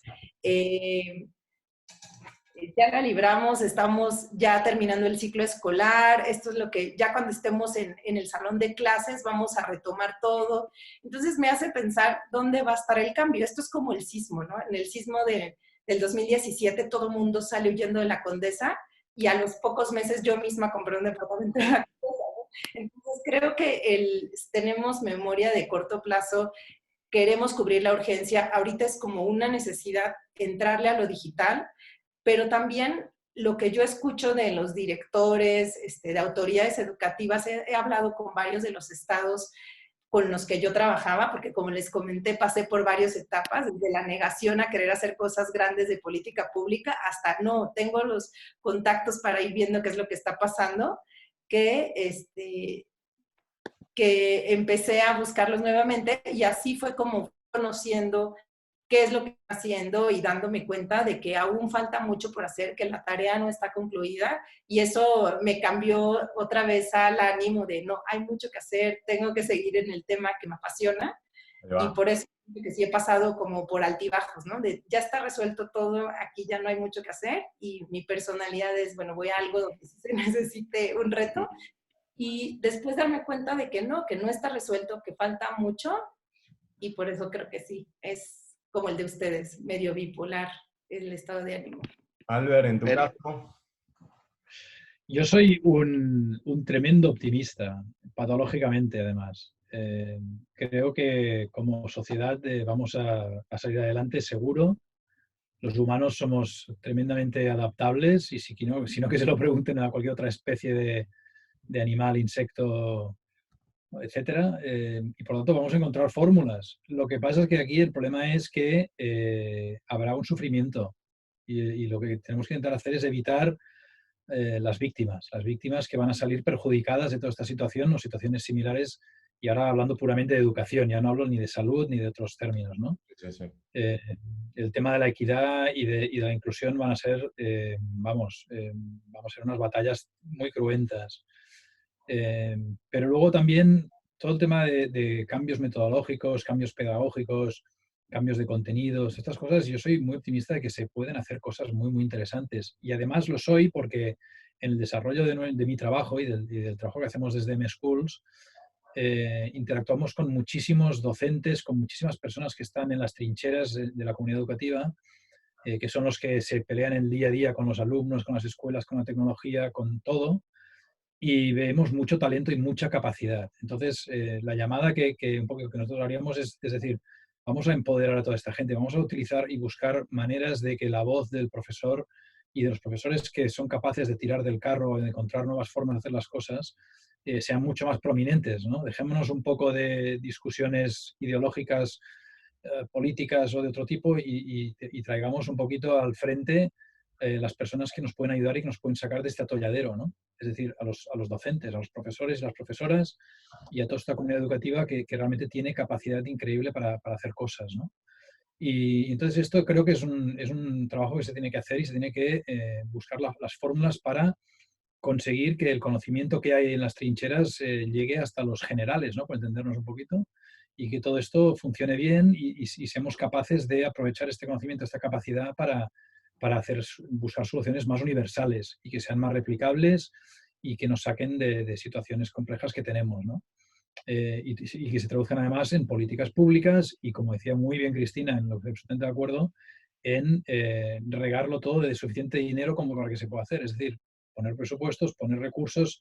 estamos ya terminando el ciclo escolar, esto es lo que ya cuando estemos en el salón de clases vamos a retomar todo. Entonces me hace pensar dónde va a estar el cambio. Esto es como el sismo, ¿no? En el sismo del 2017 todo el mundo sale huyendo de la Condesa, y a los pocos meses yo misma compré un departamento en la Condesa, ¿no? Entonces creo que tenemos memoria de corto plazo, queremos cubrir la urgencia. Ahorita es como una necesidad entrarle a lo digital, pero también lo que yo escucho de los directores, de autoridades educativas, he hablado con varios de los estados con los que yo trabajaba, porque como les comenté, pasé por varias etapas, desde la negación a querer hacer cosas grandes de política pública, hasta no, tengo los contactos para ir viendo qué es lo que está pasando, que empecé a buscarlos nuevamente, y así fue como conociendo qué es lo que está haciendo y dándome cuenta de que aún falta mucho por hacer, que la tarea no está concluida, y eso me cambió otra vez al ánimo de no, hay mucho que hacer, tengo que seguir en el tema que me apasiona, y por eso que sí he pasado como por altibajos, ¿no? De ya está resuelto todo, aquí ya no hay mucho que hacer, y mi personalidad es, bueno, voy a algo donde se necesite un reto, y después darme cuenta de que no está resuelto, que falta mucho, y por eso creo que sí, es como el de ustedes, medio bipolar el estado de ánimo. Albert, en tu caso. Yo soy un tremendo optimista, patológicamente además. Creo que como sociedad vamos a salir adelante seguro. Los humanos somos tremendamente adaptables, y si no que se lo pregunten a cualquier otra especie de animal, insecto, etcétera, y por lo tanto vamos a encontrar fórmulas. Lo que pasa es que aquí el problema es que habrá un sufrimiento, y lo que tenemos que intentar hacer es evitar las víctimas que van a salir perjudicadas de toda esta situación o situaciones similares, y ahora hablando puramente de educación, ya no hablo ni de salud ni de otros términos, ¿no? Sí, sí. El tema de la equidad y de la inclusión van a ser, vamos a ser unas batallas muy cruentas. Pero luego también todo el tema de cambios metodológicos, cambios pedagógicos, cambios de contenidos, estas cosas, yo soy muy optimista de que se pueden hacer cosas muy, muy interesantes. Y además lo soy porque en el desarrollo de mi trabajo y del trabajo que hacemos desde M-Schools, interactuamos con muchísimos docentes, con muchísimas personas que están en las trincheras de la comunidad educativa, que son los que se pelean el día a día con los alumnos, con las escuelas, con la tecnología, con todo. Y vemos mucho talento y mucha capacidad. Entonces, la llamada que un poco que nosotros haríamos es decir, vamos a empoderar a toda esta gente, vamos a utilizar y buscar maneras de que la voz del profesor y de los profesores que son capaces de tirar del carro, de encontrar nuevas formas de hacer las cosas, sean mucho más prominentes, ¿no? Dejémonos un poco de discusiones ideológicas, políticas o de otro tipo, y traigamos un poquito al frente las personas que nos pueden ayudar y que nos pueden sacar de este atolladero, ¿no? Es decir, a los docentes, a los profesores y las profesoras, y a toda esta comunidad educativa que realmente tiene capacidad increíble para hacer cosas, ¿no? Y entonces esto creo que es un trabajo que se tiene que hacer, y se tiene que buscar las fórmulas para conseguir que el conocimiento que hay en las trincheras llegue hasta los generales, ¿no? Por entendernos un poquito, y que todo esto funcione bien y seamos capaces de aprovechar este conocimiento, esta capacidad para buscar soluciones más universales y que sean más replicables y que nos saquen de situaciones complejas que tenemos, ¿no? Y que se traduzcan además en políticas públicas y, como decía muy bien Cristina, en lo que estoy absolutamente de acuerdo, en regarlo todo de suficiente dinero como para que se pueda hacer. Es decir, poner presupuestos, poner recursos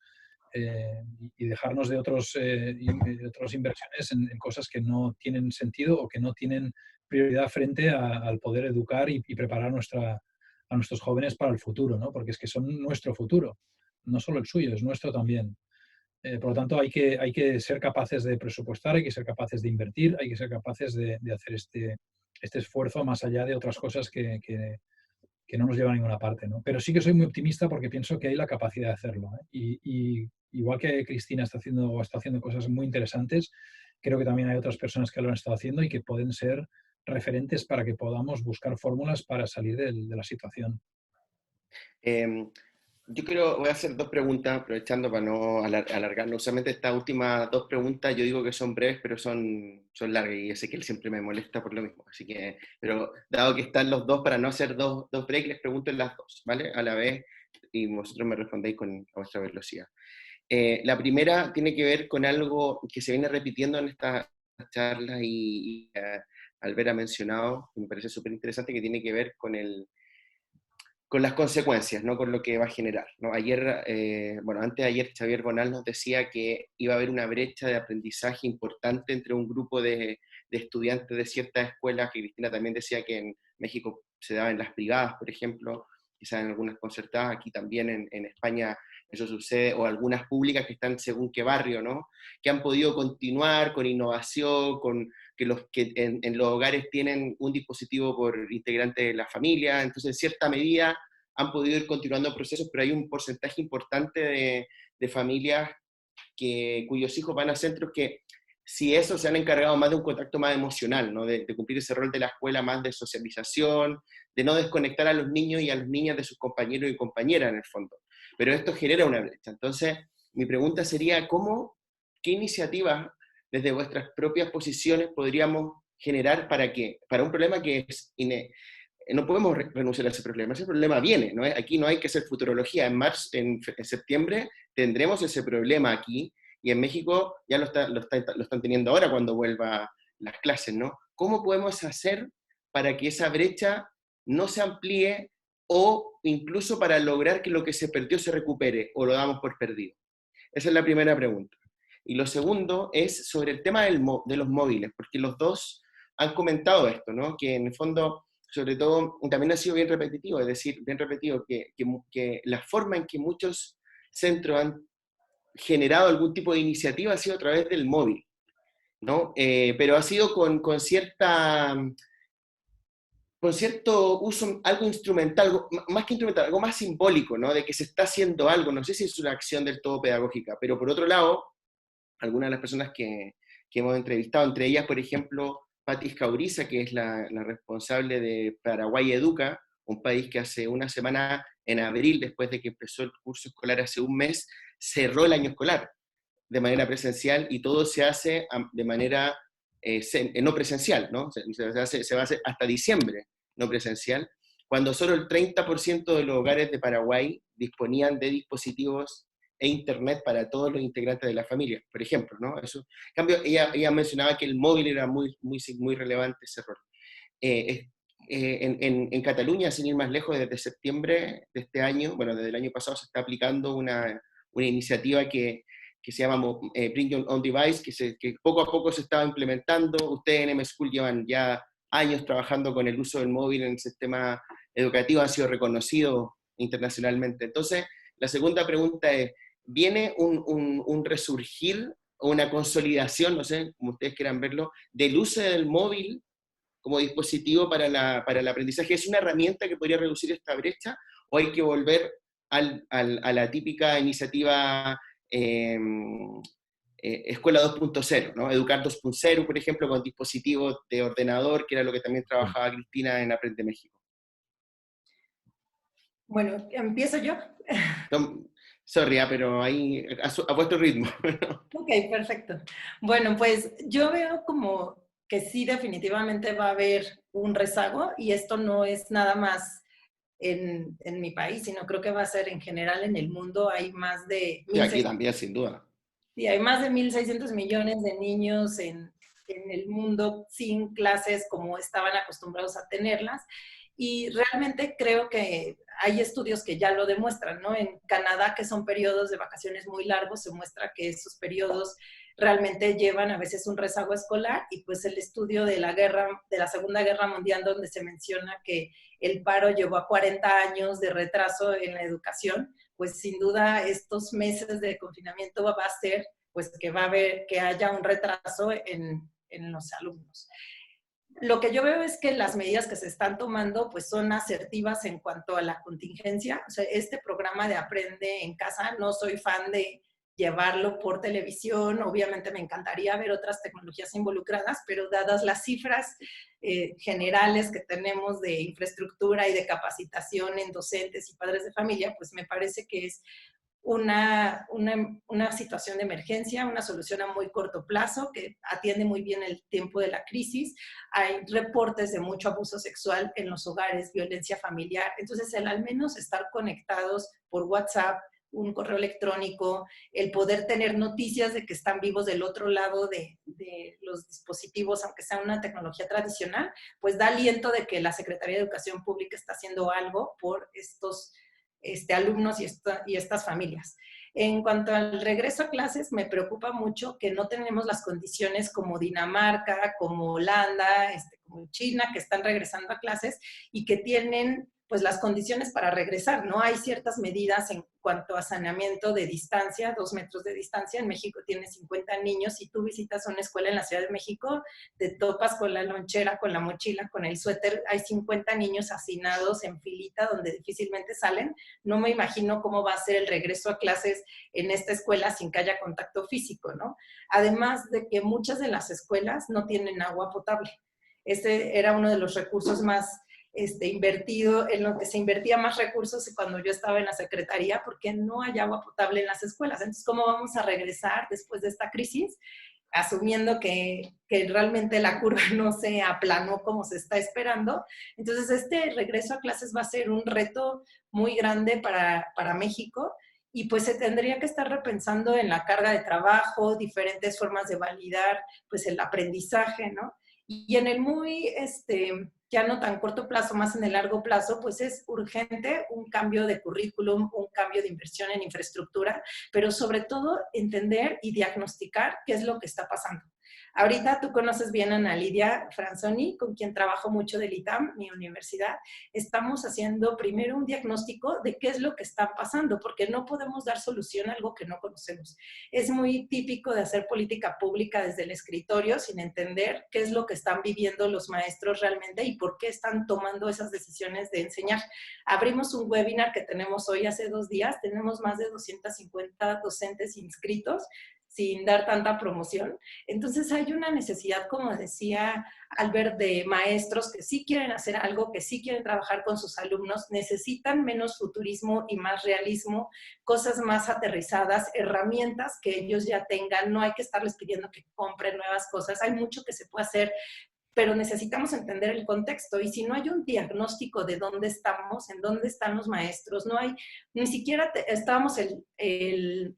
y dejarnos de otras inversiones en cosas que no tienen sentido o que no tienen prioridad frente al poder educar y preparar a nuestros jóvenes para el futuro, ¿no? Porque es que son nuestro futuro, no solo el suyo, es nuestro también. Por lo tanto, hay que ser capaces de presupuestar, hay que ser capaces de invertir, hay que ser capaces de hacer este esfuerzo más allá de otras cosas que no nos llevan a ninguna parte, ¿no? Pero sí que soy muy optimista porque pienso que hay la capacidad de hacerlo, ¿eh? Y igual que Cristina está haciendo cosas muy interesantes, creo que también hay otras personas que lo han estado haciendo y que pueden ser referentes para que podamos buscar fórmulas para salir de la situación. Yo voy a hacer dos preguntas, aprovechando para no alargarnos. Usualmente estas últimas dos preguntas yo digo que son breves, pero son largas, y yo sé que él siempre me molesta por lo mismo. Así que, pero dado que están los dos, para no hacer dos breaks, les pregunto en las dos, ¿vale? A la vez, y vosotros me respondéis a vuestra velocidad. La primera tiene que ver con algo que se viene repitiendo en estas charlas y Albert ha mencionado, que me parece súper interesante, que tiene que ver con las consecuencias, ¿no? Con lo que va a generar, ¿no? Antes de ayer Xavier Bonal nos decía que iba a haber una brecha de aprendizaje importante entre un grupo de estudiantes de ciertas escuelas, que Cristina también decía que en México se daba en las privadas, por ejemplo, quizás en algunas concertadas, aquí también en España eso sucede, o algunas públicas que están según qué barrio, ¿no? Que han podido continuar con innovación, con que en los hogares tienen un dispositivo por integrante de la familia, entonces en cierta medida han podido ir continuando procesos, pero hay un porcentaje importante de familias cuyos hijos van a centros que, si eso, se han encargado más de un contacto más emocional, ¿no? De cumplir ese rol de la escuela, más de socialización, de no desconectar a los niños y a las niñas de sus compañeros y compañeras en el fondo. Pero esto genera una brecha. Entonces, mi pregunta sería, ¿qué iniciativas desde vuestras propias posiciones podríamos generar para un problema que es no podemos renunciar a ese problema viene, ¿no? Aquí no hay que hacer futurología, en septiembre tendremos ese problema aquí, y en México ya lo están teniendo ahora cuando vuelva las clases, ¿no? ¿Cómo podemos hacer para que esa brecha no se amplíe, o incluso para lograr que lo que se perdió se recupere, o lo damos por perdido? Esa es la primera pregunta. Y lo segundo es sobre el tema de los móviles, porque los dos han comentado esto, ¿no? Que en el fondo, sobre todo, también ha sido bien repetitivo, es decir, bien repetido, que la forma en que muchos centros han generado algún tipo de iniciativa ha sido a través del móvil, ¿no? Pero ha sido con cierto uso, algo instrumental, más que instrumental, algo más simbólico, ¿no? De que se está haciendo algo, no sé si es una acción del todo pedagógica, pero por otro lado, algunas de las personas que hemos entrevistado, entre ellas, por ejemplo, Patti Escauriza, que es la responsable de Paraguay Educa, un país que hace una semana, en abril, después de que empezó el curso escolar hace un mes, cerró el año escolar de manera presencial, y todo se hace de manera no presencial, ¿no? Se va a hacer hasta diciembre no presencial, cuando solo el 30% de los hogares de Paraguay disponían de dispositivos e internet para todos los integrantes de la familia, por ejemplo, ¿no? Eso. En cambio, ella mencionaba que el móvil era muy relevante, ese rol. En Cataluña, sin ir más lejos, desde septiembre de este año, bueno, desde el año pasado, se está aplicando una iniciativa que se llama Bring Your Own Device, que poco a poco se estaba implementando. Ustedes en M-School llevan ya años trabajando con el uso del móvil en el sistema educativo, han sido reconocidos internacionalmente. Entonces, la segunda pregunta es, ¿viene un resurgir o una consolidación, no sé, como ustedes quieran verlo, del uso del móvil como dispositivo para el aprendizaje? ¿Es una herramienta que podría reducir esta brecha, o hay que volver a la típica iniciativa Escuela 2.0, ¿no? Educar 2.0, por ejemplo, con dispositivos de ordenador, que era lo que también trabajaba Cristina en Aprende México? Bueno, ¿empiezo yo? Sorry, pero ahí a vuestro ritmo. Ok, perfecto. Bueno, pues yo veo como que sí definitivamente va a haber un rezago y esto no es nada más en mi país, sino creo que va a ser en general en el mundo. Hay más de Y aquí 1.600, también, sin duda. sí, hay más de 1.600 millones de niños en el mundo sin clases como estaban acostumbrados a tenerlas. Y realmente creo que hay estudios que ya lo demuestran, ¿no? En Canadá, que son periodos de vacaciones muy largos, se muestra que esos periodos realmente llevan a veces un rezago escolar y pues el estudio de la Segunda Guerra Mundial, donde se menciona que el paro llevó a 40 años de retraso en la educación, pues sin duda estos meses de confinamiento va a ser pues que va a haber, que haya un retraso en los alumnos. Lo que yo veo es que las medidas que se están tomando pues son asertivas en cuanto a la contingencia. O sea, este programa de Aprende en Casa, no soy fan de llevarlo por televisión, obviamente me encantaría ver otras tecnologías involucradas, pero dadas las cifras generales que tenemos de infraestructura y de capacitación en docentes y padres de familia, pues me parece que es una situación de emergencia, una solución a muy corto plazo que atiende muy bien el tiempo de la crisis. Hay reportes de mucho abuso sexual en los hogares, violencia familiar. Entonces, el al menos estar conectados por WhatsApp, un correo electrónico, el poder tener noticias de que están vivos del otro lado de los dispositivos, aunque sea una tecnología tradicional, pues da aliento de que la Secretaría de Educación Pública está haciendo algo por estos alumnos y estas familias. En cuanto al regreso a clases, me preocupa mucho que no tenemos las condiciones como Dinamarca, como Holanda, como China, que están regresando a clases y que tienen pues las condiciones para regresar, ¿no? Hay ciertas medidas en cuanto a saneamiento de distancia, 2 metros de distancia. En México tiene 50 niños. Si tú visitas una escuela en la Ciudad de México, te topas con la lonchera, con la mochila, con el suéter. Hay 50 niños hacinados en filita donde difícilmente salen. No me imagino cómo va a ser el regreso a clases en esta escuela sin que haya contacto físico, ¿no? Además de que muchas de las escuelas no tienen agua potable. Este era uno de los recursos más invertido, en lo que se invertía más recursos cuando yo estaba en la secretaría, porque no hay agua potable en las escuelas. Entonces, ¿cómo vamos a regresar después de esta crisis? Asumiendo que realmente la curva no se aplanó como se está esperando. Entonces, este regreso a clases va a ser un reto muy grande para México y pues se tendría que estar repensando en la carga de trabajo, diferentes formas de validar pues el aprendizaje, ¿no? Y en el muy, ya no tan corto plazo, más en el largo plazo, pues es urgente un cambio de currículum, un cambio de inversión en infraestructura, pero sobre todo entender y diagnosticar qué es lo que está pasando. Ahorita tú conoces bien a Ana Lidia Franzoni, con quien trabajo mucho del ITAM, mi universidad. Estamos haciendo primero un diagnóstico de qué es lo que está pasando, porque no podemos dar solución a algo que no conocemos. Es muy típico de hacer política pública desde el escritorio sin entender qué es lo que están viviendo los maestros realmente y por qué están tomando esas decisiones de enseñar. Abrimos un webinar que tenemos hoy hace 2 días, tenemos más de 250 docentes inscritos, sin dar tanta promoción. Entonces hay una necesidad, como decía Albert, de maestros que sí quieren hacer algo, que sí quieren trabajar con sus alumnos, necesitan menos futurismo y más realismo, cosas más aterrizadas, herramientas que ellos ya tengan, no hay que estarles pidiendo que compren nuevas cosas, hay mucho que se puede hacer, pero necesitamos entender el contexto y si no hay un diagnóstico de dónde estamos, en dónde están los maestros, no hay, ni siquiera estábamos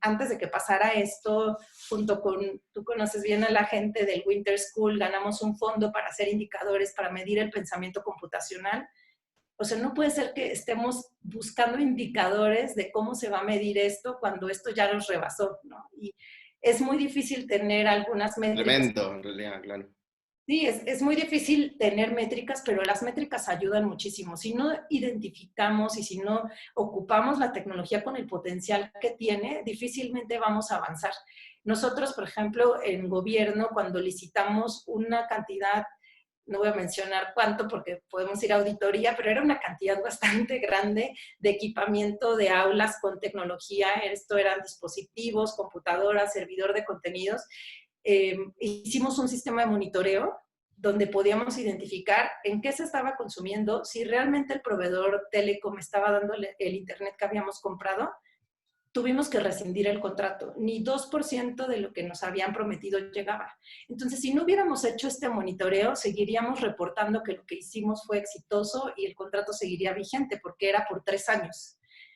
antes de que pasara esto, junto con, tú conoces bien a la gente del Winter School, ganamos un fondo para hacer indicadores, para medir el pensamiento computacional. O sea, no puede ser que estemos buscando indicadores de cómo se va a medir esto cuando esto ya nos rebasó, ¿no? Y es muy difícil tener algunas métricas. Tremendo, en realidad, claro. Sí, es muy difícil tener métricas, pero las métricas ayudan muchísimo. Si no identificamos y si no ocupamos la tecnología con el potencial que tiene, difícilmente vamos a avanzar. Nosotros, por ejemplo, en gobierno, cuando licitamos una cantidad, no voy a mencionar cuánto porque podemos ir a auditoría, pero era una cantidad bastante grande de equipamiento de aulas con tecnología. Esto eran dispositivos, computadoras, servidor de contenidos. Hicimos un sistema de monitoreo donde podíamos identificar en qué se estaba consumiendo, si realmente el proveedor Telecom estaba dando el internet que habíamos comprado tuvimos que rescindir el contrato. Ni 2% de lo que nos habían prometido llegaba. Entonces, si no hubiéramos hecho este monitoreo, seguiríamos reportando que lo que hicimos fue exitoso y el contrato seguiría vigente porque era por 3 años.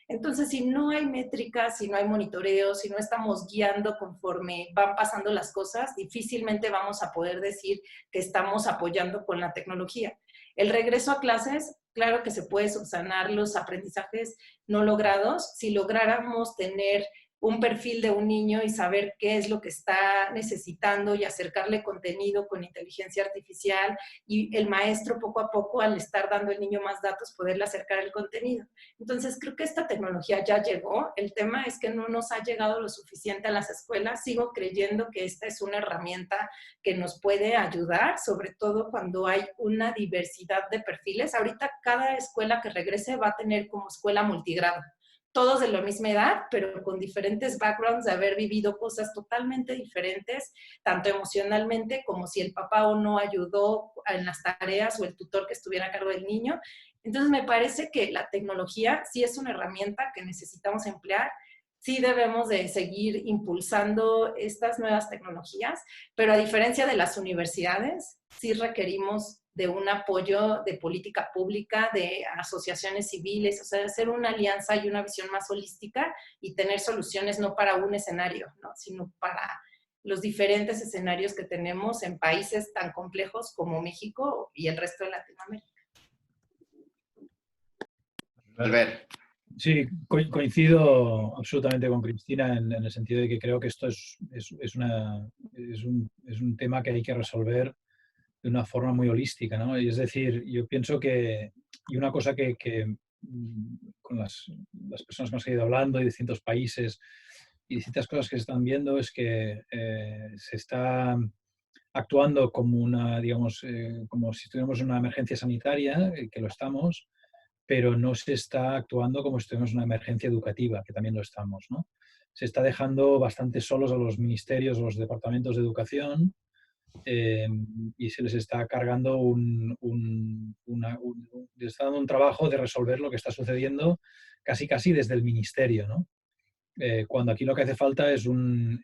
Entonces, si no hay métricas, si no hay monitoreo, si no estamos guiando conforme van pasando las cosas, difícilmente vamos a poder decir que estamos apoyando con la tecnología. El regreso a clases, claro que se puede subsanar los aprendizajes no logrados si lográramos tener un perfil de un niño y saber qué es lo que está necesitando y acercarle contenido con inteligencia artificial y el maestro poco a poco, al estar dando al niño más datos, poderle acercar el contenido. Entonces, creo que esta tecnología ya llegó. El tema es que no nos ha llegado lo suficiente a las escuelas. Sigo creyendo que esta es una herramienta que nos puede ayudar, sobre todo cuando hay una diversidad de perfiles. Ahorita cada escuela que regrese va a tener como escuela multigrado. Todos de la misma edad, pero con diferentes backgrounds de haber vivido cosas totalmente diferentes, tanto emocionalmente como si el papá o no ayudó en las tareas o el tutor que estuviera a cargo del niño. Entonces me parece que la tecnología sí es una herramienta que necesitamos emplear, sí debemos de seguir impulsando estas nuevas tecnologías, pero a diferencia de las universidades, sí requerimos de un apoyo de política pública, de asociaciones civiles, o sea, hacer una alianza y una visión más holística y tener soluciones no para un escenario, ¿no? Sino para los diferentes escenarios que tenemos en países tan complejos como México y el resto de Latinoamérica. Albert. Sí, coincido absolutamente con Cristina en el sentido de que creo que esto es un tema que hay que resolver de una forma muy holística, ¿no? Y es decir, yo pienso que, y una cosa que con las personas con las que he ido hablando de distintos países y distintas cosas que se están viendo es que se está actuando como una, digamos, como si estuviéramos en una emergencia sanitaria, que lo estamos, pero no se está actuando como si estuviéramos en una emergencia educativa, que también lo estamos, ¿no? Se está dejando bastante solos a los ministerios, a los departamentos de educación, y se les está cargando les está dando un trabajo de resolver lo que está sucediendo casi desde el ministerio, ¿no? Cuando aquí lo que hace falta es una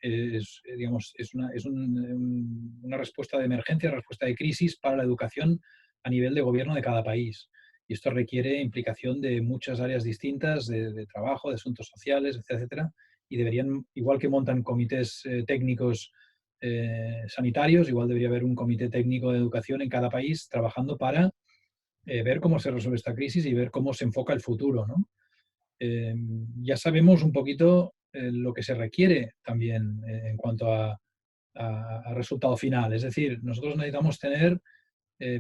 respuesta de emergencia, respuesta de crisis para la educación a nivel de gobierno de cada país. Y esto requiere implicación de muchas áreas distintas, de trabajo, de asuntos sociales, etcétera. Y deberían, igual que montan comités técnicos sanitarios, igual debería haber un comité técnico de educación en cada país trabajando para ver cómo se resuelve esta crisis y ver cómo se enfoca el futuro, ¿no? Ya sabemos un poquito lo que se requiere también en cuanto a resultado final. Es decir, nosotros necesitamos tener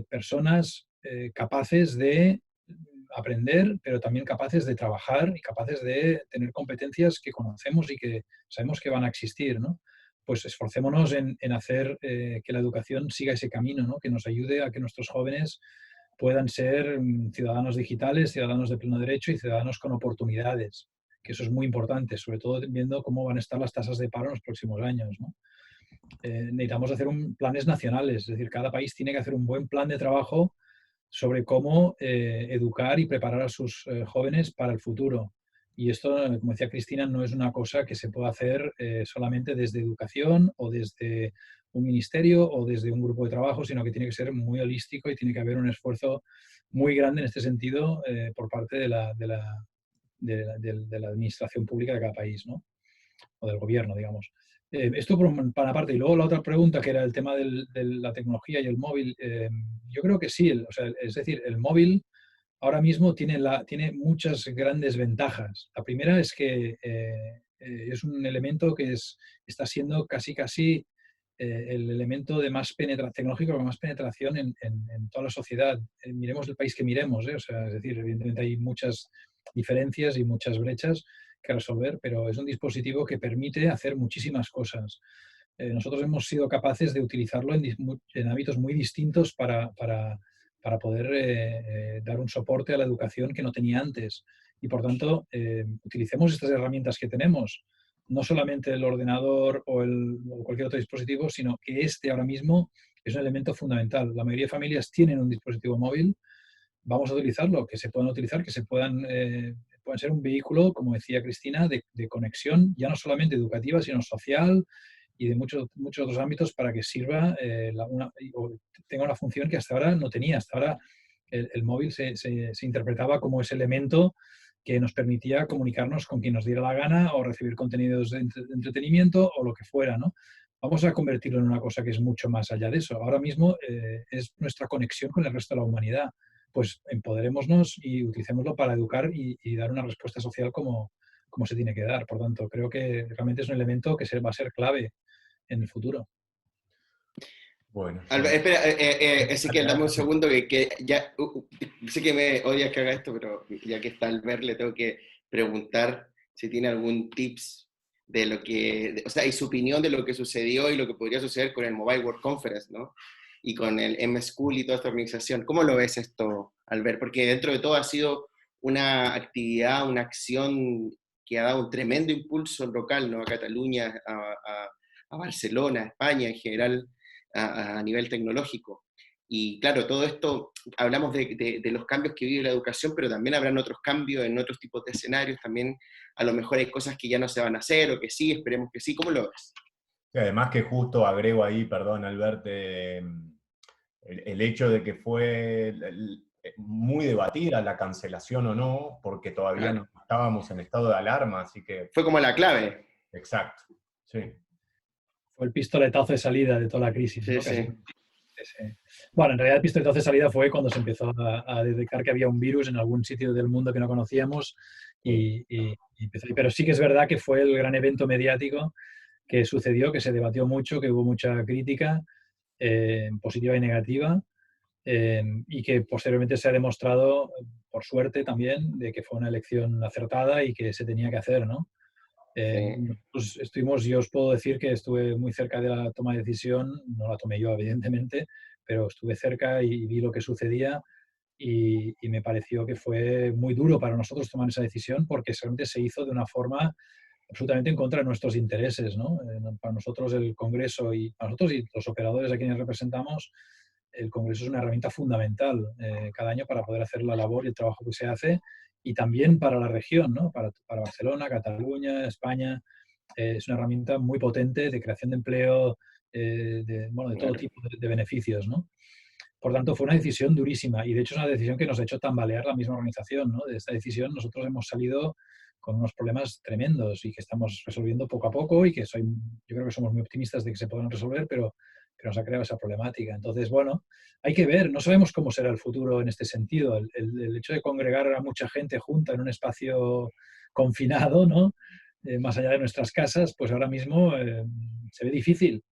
personas capaces de aprender, pero también capaces de trabajar y capaces de tener competencias que conocemos y que sabemos que van a existir, ¿no? Pues esforcémonos en hacer que la educación siga ese camino, ¿no? Que nos ayude a que nuestros jóvenes puedan ser ciudadanos digitales, ciudadanos de pleno derecho y ciudadanos con oportunidades, que eso es muy importante, sobre todo viendo cómo van a estar las tasas de paro en los próximos años, ¿no? Necesitamos hacer planes nacionales, es decir, cada país tiene que hacer un buen plan de trabajo sobre cómo educar y preparar a sus jóvenes para el futuro. Y esto, como decía Cristina, no es una cosa que se pueda hacer solamente desde educación o desde un ministerio o desde un grupo de trabajo, sino que tiene que ser muy holístico y tiene que haber un esfuerzo muy grande en este sentido por parte de la administración pública de cada país, ¿no? O del gobierno, digamos. Esto por una parte. Y luego la otra pregunta, que era el tema de la tecnología y el móvil. Yo creo que sí. Es decir, el móvil ahora mismo tiene muchas grandes ventajas. La primera es que es un elemento que está siendo casi el elemento de más tecnológico con más penetración en toda la sociedad. Miremos el país que miremos, o sea, es decir, evidentemente hay muchas diferencias y muchas brechas que resolver, pero es un dispositivo que permite hacer muchísimas cosas. Nosotros hemos sido capaces de utilizarlo en ámbitos muy distintos para poder dar un soporte a la educación que no tenía antes. Y por tanto, utilicemos estas herramientas que tenemos, no solamente el ordenador o cualquier otro dispositivo, sino que ahora mismo es un elemento fundamental. La mayoría de familias tienen un dispositivo móvil. Vamos a utilizarlo, que se puedan utilizar, que se puedan pueden ser un vehículo, como decía Cristina, de conexión, ya no solamente educativa, sino social y de muchos otros ámbitos para que sirva o tenga una función que hasta ahora no tenía. Hasta ahora el móvil se interpretaba como ese elemento que nos permitía comunicarnos con quien nos diera la gana o recibir contenidos de entretenimiento o lo que fuera, ¿no? Vamos a convertirlo en una cosa que es mucho más allá de eso. Ahora mismo es nuestra conexión con el resto de la humanidad. Pues empoderémonos y utilicémoslo para educar y dar una respuesta social como se tiene que dar. Por tanto, creo que realmente es un elemento que va a ser clave en el futuro. Bueno, Espera, Ezequiel, dame un segundo que ya, sé que me odias que haga esto, pero ya que está Albert, le tengo que preguntar si tiene algún tips de lo que, o sea, y su opinión de lo que sucedió y lo que podría suceder con el Mobile World Conference, ¿no? Y con el M-School y toda esta organización. ¿Cómo lo ves esto, Albert? Porque dentro de todo ha sido una actividad, una acción que ha dado un tremendo impulso local, ¿no? A Cataluña, a Barcelona, a España en general, a nivel tecnológico. Y claro, todo esto, hablamos de los cambios que vive la educación, pero también habrán otros cambios en otros tipos de escenarios, también a lo mejor hay cosas que ya no se van a hacer, o que sí, esperemos que sí. ¿Cómo lo ves? y además que justo agrego ahí, perdón Albert, el hecho de que fue muy debatida la cancelación o no, porque todavía Claro. no estábamos en estado de alarma, así que... Fue como la clave. Exacto, sí. Fue el pistoletazo de salida de toda la crisis, Sí, ¿no? sí. Bueno, en realidad el pistoletazo de salida fue cuando se empezó a detectar que había un virus en algún sitio del mundo que no conocíamos y empezó. Pero sí que es verdad que fue el gran evento mediático que sucedió, que se debatió mucho, que hubo mucha crítica positiva y negativa, y que posteriormente se ha demostrado, por suerte también, de que fue una elección acertada y que se tenía que hacer, ¿no? Sí. Pues estuvimos, yo os puedo decir que estuve muy cerca de la toma de decisión, no la tomé yo evidentemente, pero estuve cerca y vi lo que sucedía y me pareció que fue muy duro para nosotros tomar esa decisión porque realmente se hizo de una forma absolutamente en contra de nuestros intereses, ¿no? Para nosotros el Congreso y para nosotros y los operadores a quienes representamos, el Congreso es una herramienta fundamental cada año para poder hacer la labor y el trabajo que se hace y también para la región, ¿no? Para Barcelona, Cataluña, España. Es una herramienta muy potente de creación de empleo, de todo tipo de beneficios, ¿no? Por tanto, fue una decisión durísima y de hecho es una decisión que nos ha hecho tambalear la misma organización, ¿no? De esta decisión nosotros hemos salido con unos problemas tremendos y que estamos resolviendo poco a poco y que yo creo que somos muy optimistas de que se puedan resolver, pero nos ha creado esa problemática. Entonces, bueno, hay que ver, no sabemos cómo será el futuro en este sentido. El hecho de congregar a mucha gente junta en un espacio confinado, ¿no? Más allá de nuestras casas, pues ahora mismo se ve difícil.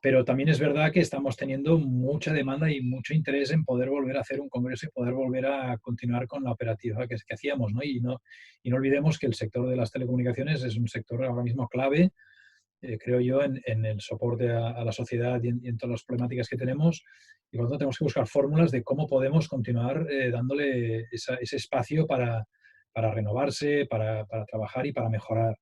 Pero también es verdad que estamos teniendo mucha demanda y mucho interés en poder volver a hacer un congreso y poder volver a continuar con la operativa que hacíamos, ¿no? Y no olvidemos que el sector de las telecomunicaciones es un sector ahora mismo clave, creo yo, en el soporte a la sociedad y en todas las problemáticas que tenemos. Y por lo tanto tenemos que buscar fórmulas de cómo podemos continuar dándole ese espacio para renovarse, para trabajar y para mejorar.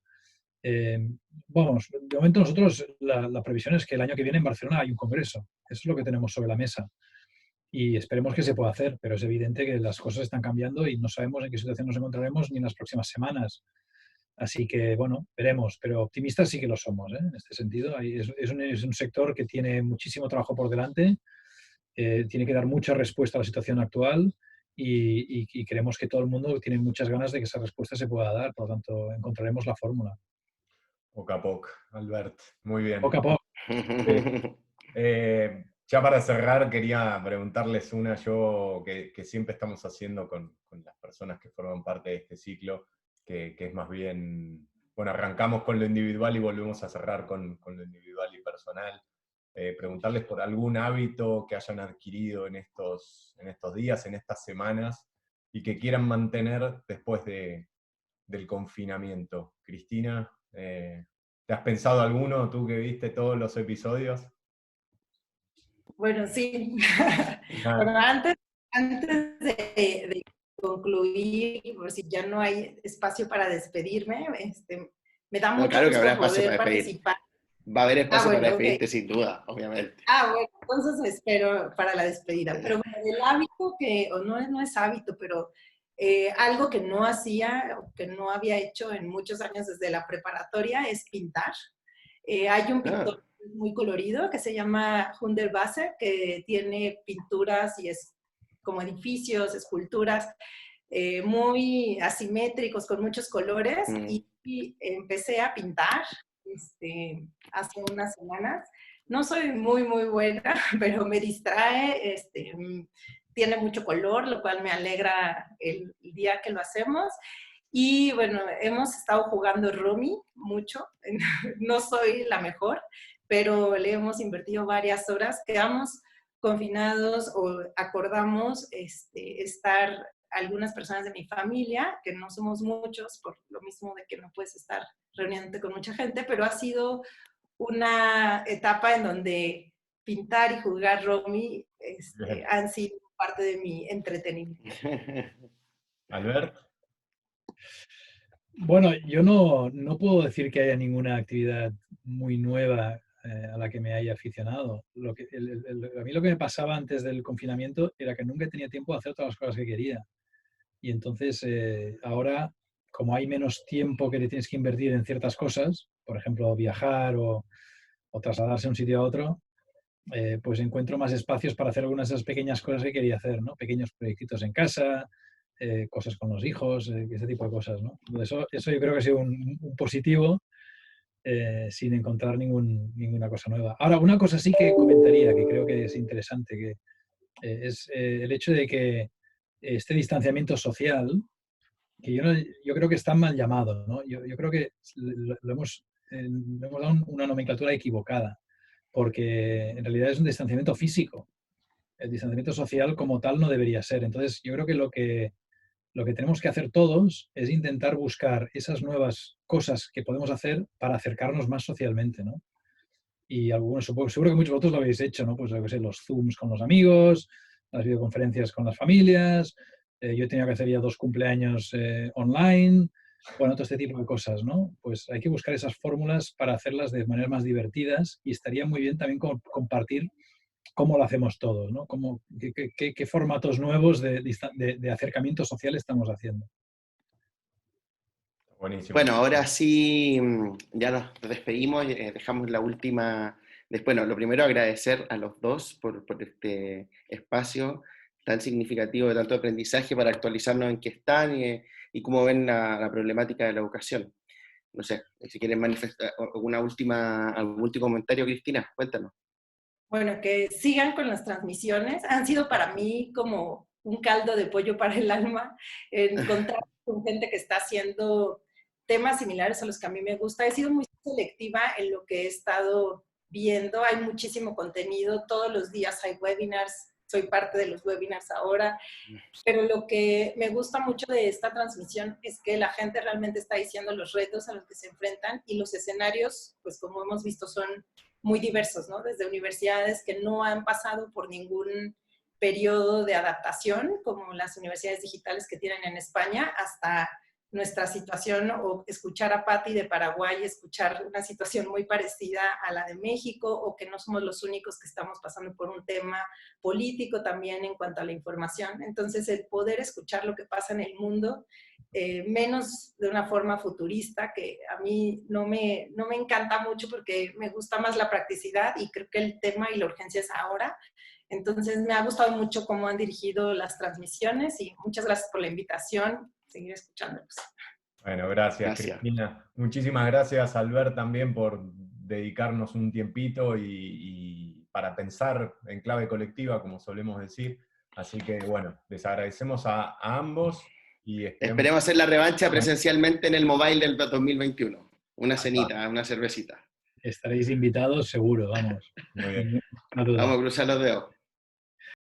Vamos, de momento nosotros la previsión es que el año que viene en Barcelona hay un congreso. Eso es lo que tenemos sobre la mesa. Y esperemos que se pueda hacer, pero es evidente que las cosas están cambiando y no sabemos en qué situación nos encontraremos ni en las próximas semanas. Así que, bueno, veremos, pero optimistas sí que lo somos, ¿eh? En este sentido. Es un sector que tiene muchísimo trabajo por delante, tiene que dar mucha respuesta a la situación actual y creemos que todo el mundo tiene muchas ganas de que esa respuesta se pueda dar. Por lo tanto, encontraremos la fórmula. Poco a poco, Albert. Muy bien. Poco a poco. Ya para cerrar, quería preguntarles una yo que siempre estamos haciendo con las personas que forman parte de este ciclo, que es más bien, bueno, arrancamos con lo individual y volvemos a cerrar con lo individual y personal. Preguntarles por algún hábito que hayan adquirido en estos días, en estas semanas, y que quieran mantener después del confinamiento. Cristina, ¿te has pensado alguno, tú que viste todos los episodios? Bueno, sí. Bueno, antes de concluir, por si ya no hay espacio para despedirme, me da mucho claro que habrá gusto espacio poder para despedir. participar. Va a haber espacio bueno, para despedirte, okay. Sin duda, obviamente. Bueno, entonces espero para la despedida. Pero bueno, el hábito o no es hábito, pero Algo que no hacía o que no había hecho en muchos años desde la preparatoria es pintar. Hay un pintor muy colorido que se llama Hundertwasser, que tiene pinturas y es como edificios, esculturas muy asimétricos, con muchos colores, y empecé a pintar hace unas semanas. No soy muy buena, pero me distrae, tiene mucho color, lo cual me alegra el día que lo hacemos. Y bueno, hemos estado jugando Rummy mucho. No soy la mejor, pero le hemos invertido varias horas. Quedamos confinados o acordamos estar algunas personas de mi familia, que no somos muchos, por lo mismo de que no puedes estar reuniéndote con mucha gente, pero ha sido una etapa en donde pintar y jugar Rummy han sido parte de mi entretenimiento. Albert. Bueno, yo no puedo decir que haya ninguna actividad muy nueva a la que me haya aficionado. A mí lo que me pasaba antes del confinamiento era que nunca tenía tiempo de hacer todas las cosas que quería. Y entonces ahora, como hay menos tiempo que le tienes que invertir en ciertas cosas, por ejemplo, viajar o trasladarse de un sitio a otro, pues encuentro más espacios para hacer algunas de esas pequeñas cosas que quería hacer, ¿no? Pequeños proyectitos en casa, cosas con los hijos, ese tipo de cosas, ¿no? Eso yo creo que ha sido un positivo, sin encontrar ninguna cosa nueva. Ahora, una cosa sí que comentaría, que creo que es interesante, que es el hecho de que este distanciamiento social, que yo creo que está mal llamado, ¿no? Yo creo que le hemos dado una nomenclatura equivocada, porque en realidad es un distanciamiento físico. El distanciamiento social como tal no debería ser. Entonces, yo creo que lo que tenemos que hacer todos es intentar buscar esas nuevas cosas que podemos hacer para acercarnos más socialmente, ¿no? Y algunos, seguro que muchos de vosotros lo habéis hecho, ¿no? Pues yo qué sé, los Zooms con los amigos, las videoconferencias con las familias. Yo he tenido que hacer ya 2 cumpleaños online. Bueno, todo este tipo de cosas, ¿no? Pues hay que buscar esas fórmulas para hacerlas de maneras más divertidas, y estaría muy bien también compartir cómo lo hacemos todos, ¿no? ¿Qué formatos nuevos de acercamiento social estamos haciendo? Buenísimo. Bueno, ahora sí, ya nos despedimos, dejamos la última. Bueno, lo primero, agradecer a los dos por este espacio tan significativo de tanto aprendizaje para actualizarnos en qué están y cómo ven la problemática de la educación. No sé, si quieren manifestar algún último comentario, Cristina, cuéntanos. Bueno, que sigan con las transmisiones. Han sido para mí como un caldo de pollo para el alma, encontrar con gente que está haciendo temas similares a los que a mí me gusta. He sido muy selectiva en lo que he estado viendo. Hay muchísimo contenido, todos los días hay webinars, soy parte de los webinars ahora, pero lo que me gusta mucho de esta transmisión es que la gente realmente está diciendo los retos a los que se enfrentan, y los escenarios, pues como hemos visto, son muy diversos, ¿no? Desde universidades que no han pasado por ningún periodo de adaptación, como las universidades digitales que tienen en España, hasta nuestra situación, o escuchar a Patti de Paraguay, escuchar una situación muy parecida a la de México, o que no somos los únicos que estamos pasando por un tema político también en cuanto a la información. Entonces, el poder escuchar lo que pasa en el mundo, menos de una forma futurista, que a mí no me encanta mucho, porque me gusta más la practicidad, y creo que el tema y la urgencia es ahora. Entonces, me ha gustado mucho cómo han dirigido las transmisiones, y muchas gracias por la invitación. Seguir escuchándolos. Bueno, gracias, Cristina. Muchísimas gracias, Albert, también por dedicarnos un tiempito y para pensar en clave colectiva, como solemos decir. Así que, bueno, les agradecemos a ambos. Y esperemos hacer la revancha presencialmente en el Mobile del 2021. Una cenita, una cervecita. Estaréis invitados seguro, vamos. Muy bien. Vamos a cruzar los dedos.